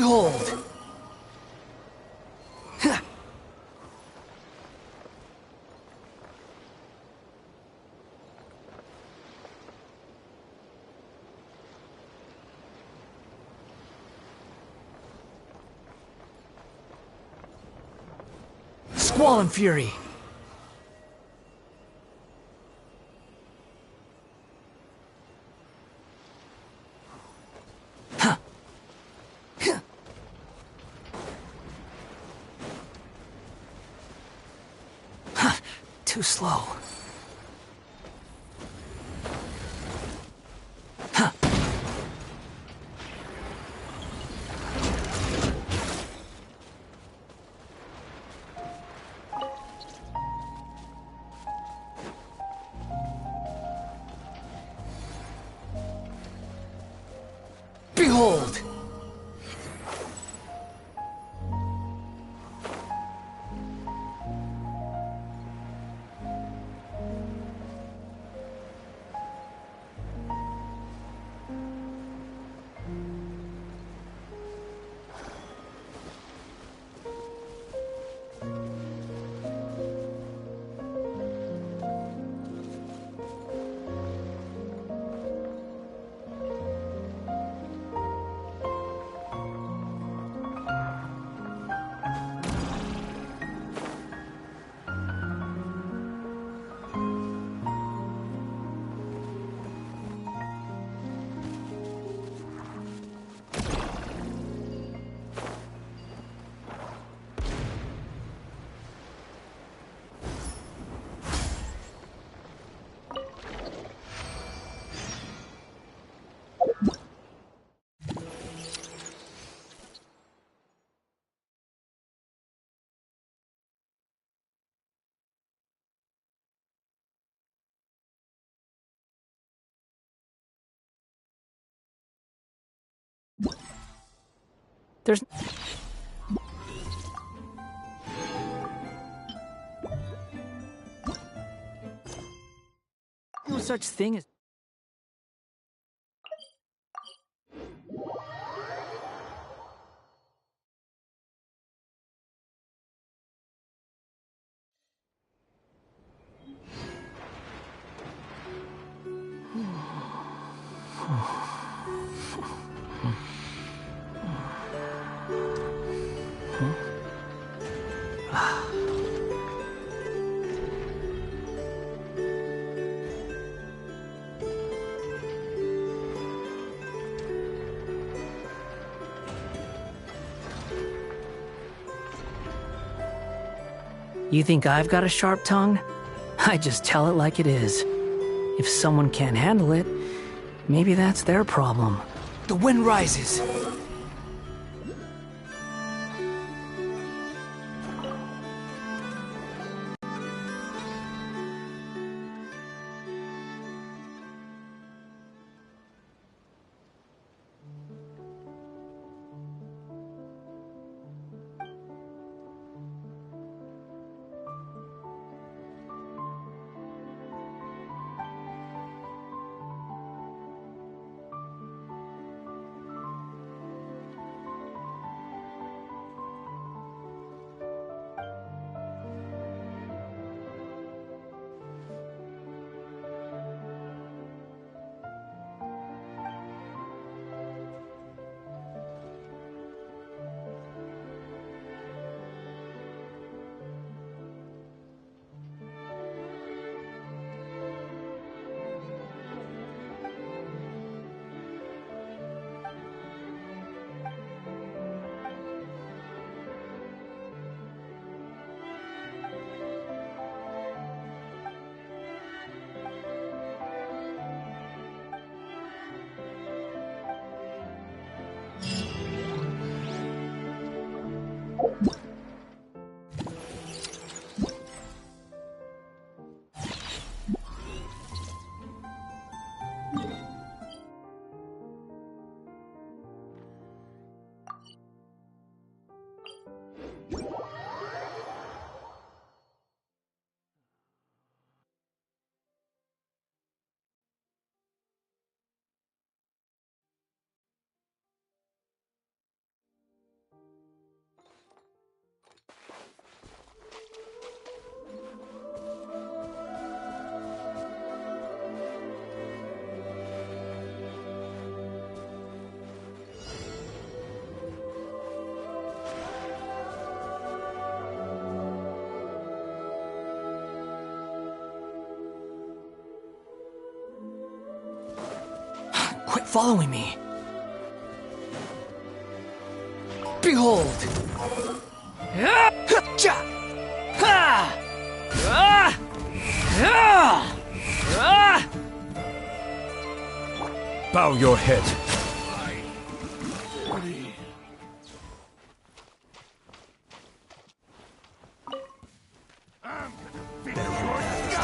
Behold! Squall and fury! Too slow. Behold! There's no such thing as... You think I've got a sharp tongue? I just tell it like it is. If someone can't handle it, maybe that's their problem. The wind rises. following me. Behold! Bow your head.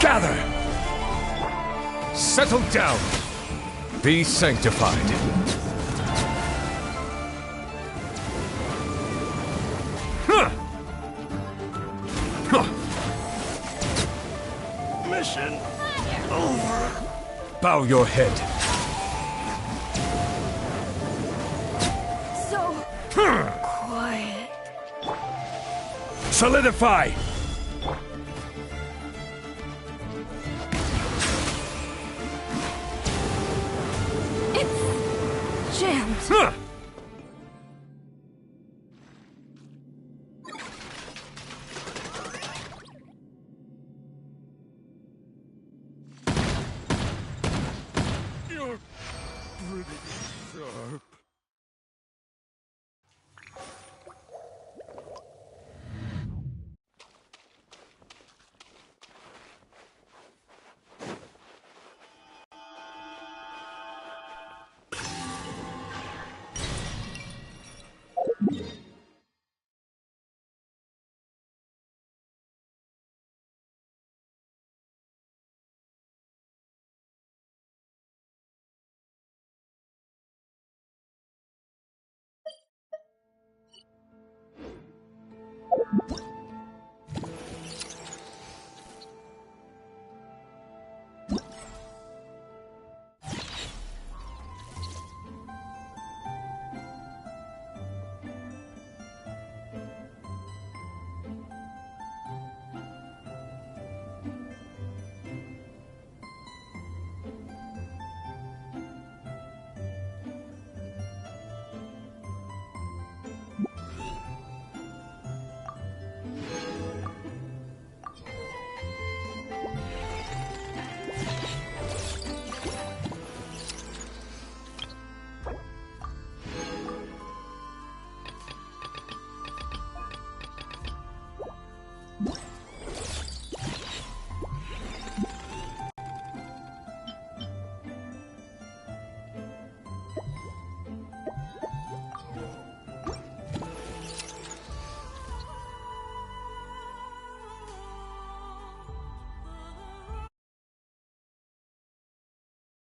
Gather! Settle down. Be sanctified. Mission over. Bow your head. So quiet. Solidify! It's jammed. You're pretty sharp.